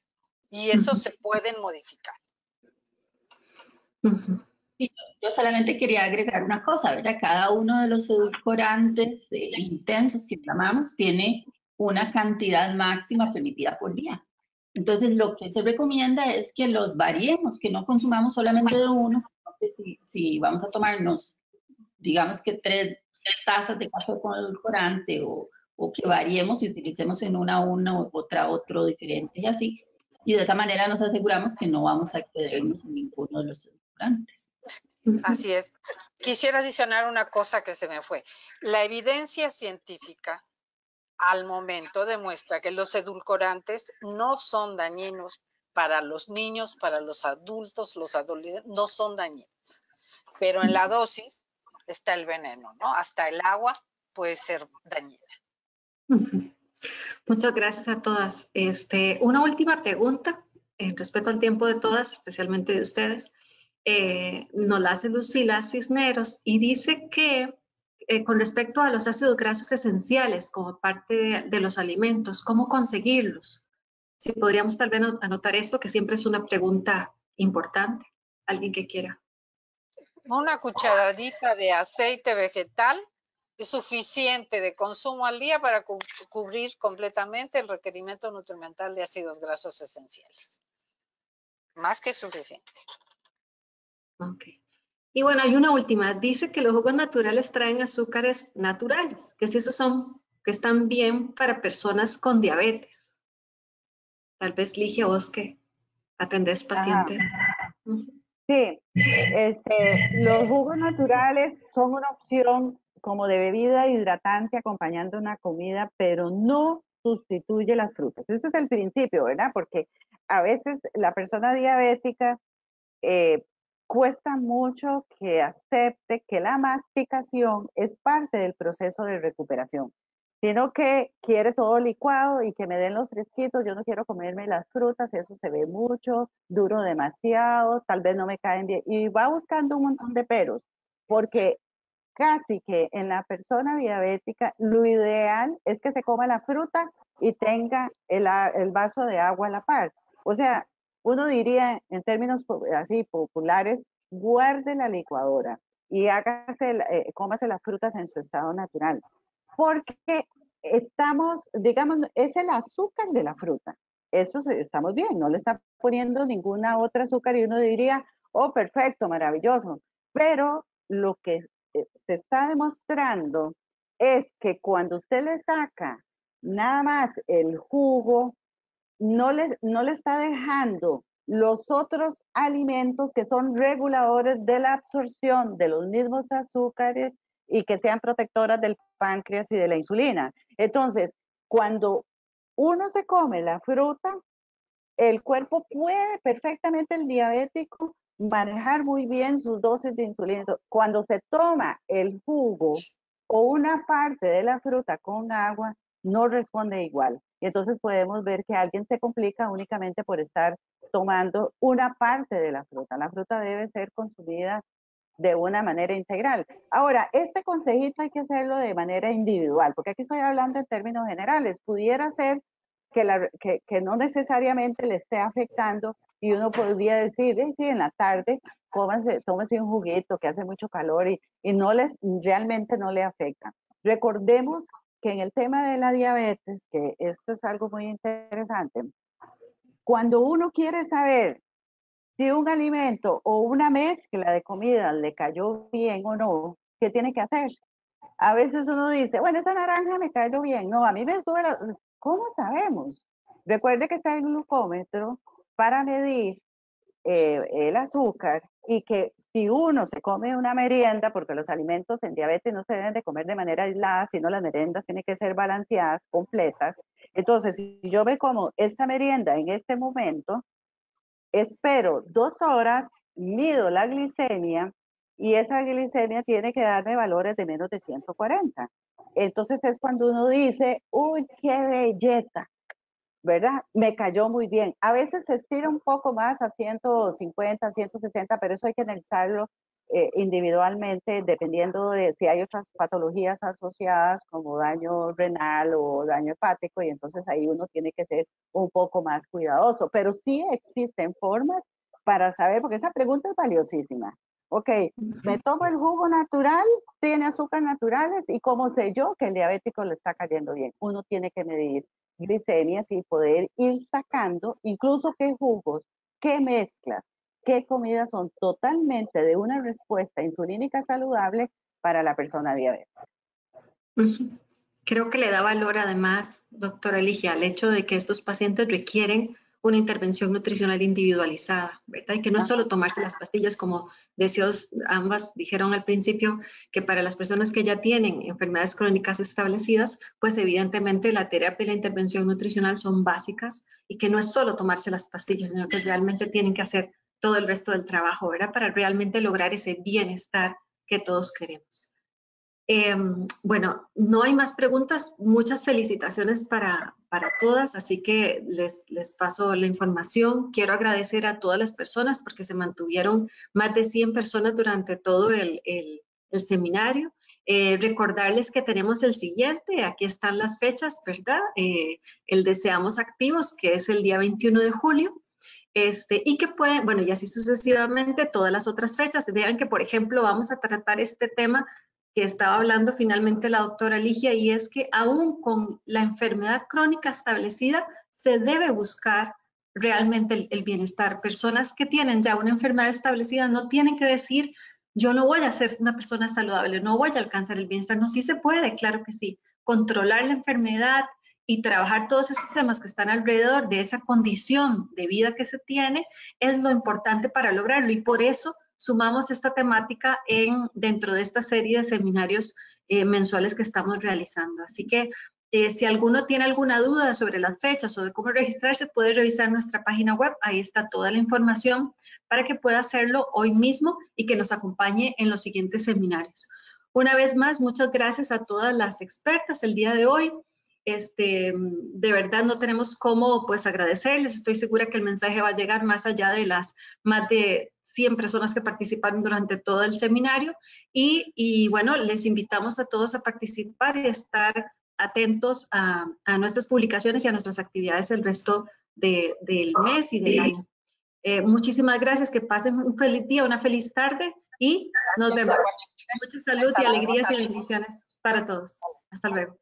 y eso se pueden modificar. Sí, yo solamente quería agregar una cosa, ¿verdad? Cada uno de los edulcorantes intensos que llamamos tiene una cantidad máxima permitida por día. Entonces, lo que se recomienda es que los variemos, que no consumamos solamente de uno, sino que si vamos a tomarnos, digamos que 3 tazas de café con edulcorante o que variemos y utilicemos en una otra otro diferente y así. Y de esa manera nos aseguramos que no vamos a excedernos en ninguno de los edulcorantes. Así es. Quisiera adicionar una cosa que se me fue. La evidencia científica al momento demuestra que los edulcorantes no son dañinos para los niños, para los adultos, los adolescentes, no son dañinos. Pero en la dosis está el veneno, ¿no? Hasta el agua puede ser dañina. Muchas gracias a todas. Una última pregunta en respeto al tiempo de todas, especialmente de ustedes. Nos la hace Lucila Cisneros y dice que con respecto a los ácidos grasos esenciales como parte de los alimentos, ¿cómo conseguirlos? Si podríamos tal vez anotar esto, que siempre es una pregunta importante. ¿Alguien que quiera? Una cucharadita de aceite vegetal es suficiente de consumo al día para cubrir completamente el requerimiento nutrimental de ácidos grasos esenciales. Más que suficiente. Ok. Y bueno, hay una última. Dice que los jugos naturales traen azúcares naturales, que si esos que están bien para personas con diabetes. Tal vez Ligia, vos que atendés pacientes. Sí, los jugos naturales son una opción como de bebida hidratante acompañando una comida, pero no sustituye las frutas. Ese es el principio, ¿verdad? Porque a veces la persona diabética cuesta mucho que acepte que la masticación es parte del proceso de recuperación, sino que quiere todo licuado y que me den los fresquitos. Yo no quiero comerme las frutas, eso se ve mucho, duro demasiado, tal vez no me caen bien, y va buscando un montón de peros, porque casi que en la persona diabética lo ideal es que se coma la fruta y tenga el vaso de agua a la par. O sea, uno diría en términos así populares, guarde la licuadora y cómase las frutas en su estado natural. Porque digamos, es el azúcar de la fruta. Eso estamos bien, no le está poniendo ninguna otra azúcar y uno diría, oh, perfecto, maravilloso. Pero lo que se está demostrando es que cuando usted le saca nada más el jugo, no le está dejando los otros alimentos que son reguladores de la absorción de los mismos azúcares y que sean protectoras del páncreas y de la insulina. Entonces, cuando uno se come la fruta, el cuerpo puede perfectamente, el diabético, manejar muy bien sus dosis de insulina. Cuando se toma el jugo o una parte de la fruta con agua, no responde igual. Y entonces podemos ver que alguien se complica únicamente por estar tomando una parte de la fruta. La fruta debe ser consumida de una manera integral. Ahora, este consejito hay que hacerlo de manera individual, porque aquí estoy hablando en términos generales. Pudiera ser que no necesariamente le esté afectando y uno podría decir, sí, en la tarde tómese un juguito que hace mucho calor y realmente no le afecta. Recordemos que en el tema de la diabetes, que esto es algo muy interesante, cuando uno quiere saber si un alimento o una mezcla de comida le cayó bien o no, ¿qué tiene que hacer? A veces uno dice, bueno, esa naranja me cayó bien. No, a mí me sube la... ¿Cómo sabemos? Recuerde que está el glucómetro para medir el azúcar y que si uno se come una merienda, porque los alimentos en diabetes no se deben de comer de manera aislada, sino las meriendas tienen que ser balanceadas, completas. Entonces, si yo me como esta merienda en este momento, espero 2 horas, mido la glicemia y esa glicemia tiene que darme valores de menos de 140. Entonces es cuando uno dice, uy, qué belleza, ¿verdad? Me cayó muy bien. A veces se estira un poco más a 150, 160, pero eso hay que analizarlo individualmente, dependiendo de si hay otras patologías asociadas como daño renal o daño hepático, y entonces ahí uno tiene que ser un poco más cuidadoso. Pero sí existen formas para saber, porque esa pregunta es valiosísima. Ok, me tomo el jugo natural, tiene azúcar naturales, y cómo sé yo que el diabético le está cayendo bien. Uno tiene que medir glicemias y poder ir sacando incluso qué jugos, qué mezclas, qué comidas son totalmente de una respuesta insulínica saludable para la persona diabética. Creo que le da valor además, doctora Ligia, al hecho de que estos pacientes requieren una intervención nutricional individualizada, ¿verdad? Y que no es solo tomarse las pastillas, como deseos, ambas dijeron al principio, que para las personas que ya tienen enfermedades crónicas establecidas, pues evidentemente la terapia y la intervención nutricional son básicas y que no es solo tomarse las pastillas, sino que realmente tienen que hacer todo el resto del trabajo, ¿verdad? Para realmente lograr ese bienestar que todos queremos. Bueno, no hay más preguntas. Muchas felicitaciones para todas, así que les paso la información. Quiero agradecer a todas las personas porque se mantuvieron más de 100 personas durante todo el seminario. Recordarles que tenemos el siguiente, aquí están las fechas, ¿verdad? El Deseamos Activos, que es el día 21 de julio. Y que pueden, bueno, y así sucesivamente todas las otras fechas. Vean que, por ejemplo, vamos a tratar este tema que estaba hablando finalmente la doctora Ligia, y es que aún con la enfermedad crónica establecida, se debe buscar realmente el bienestar. Personas que tienen ya una enfermedad establecida no tienen que decir, yo no voy a ser una persona saludable, no voy a alcanzar el bienestar. No, sí se puede, claro que sí. Controlar la enfermedad y trabajar todos esos temas que están alrededor de esa condición de vida que se tiene es lo importante para lograrlo, y por eso sumamos esta temática dentro de esta serie de seminarios mensuales que estamos realizando. Así que si alguno tiene alguna duda sobre las fechas o de cómo registrarse, puede revisar nuestra página web. Ahí está toda la información para que pueda hacerlo hoy mismo y que nos acompañe en los siguientes seminarios. Una vez más, muchas gracias a todas las expertas el día de hoy. De verdad no tenemos cómo pues agradecerles. Estoy segura que el mensaje va a llegar más allá de las más de 100 personas que participaron durante todo el seminario, y bueno, les invitamos a todos a participar y estar atentos a nuestras publicaciones y a nuestras actividades el resto del mes y del año. Muchísimas gracias, que pasen un feliz día, una feliz tarde, y nos vemos. Mucha salud y alegrías y bendiciones para todos. Hasta luego.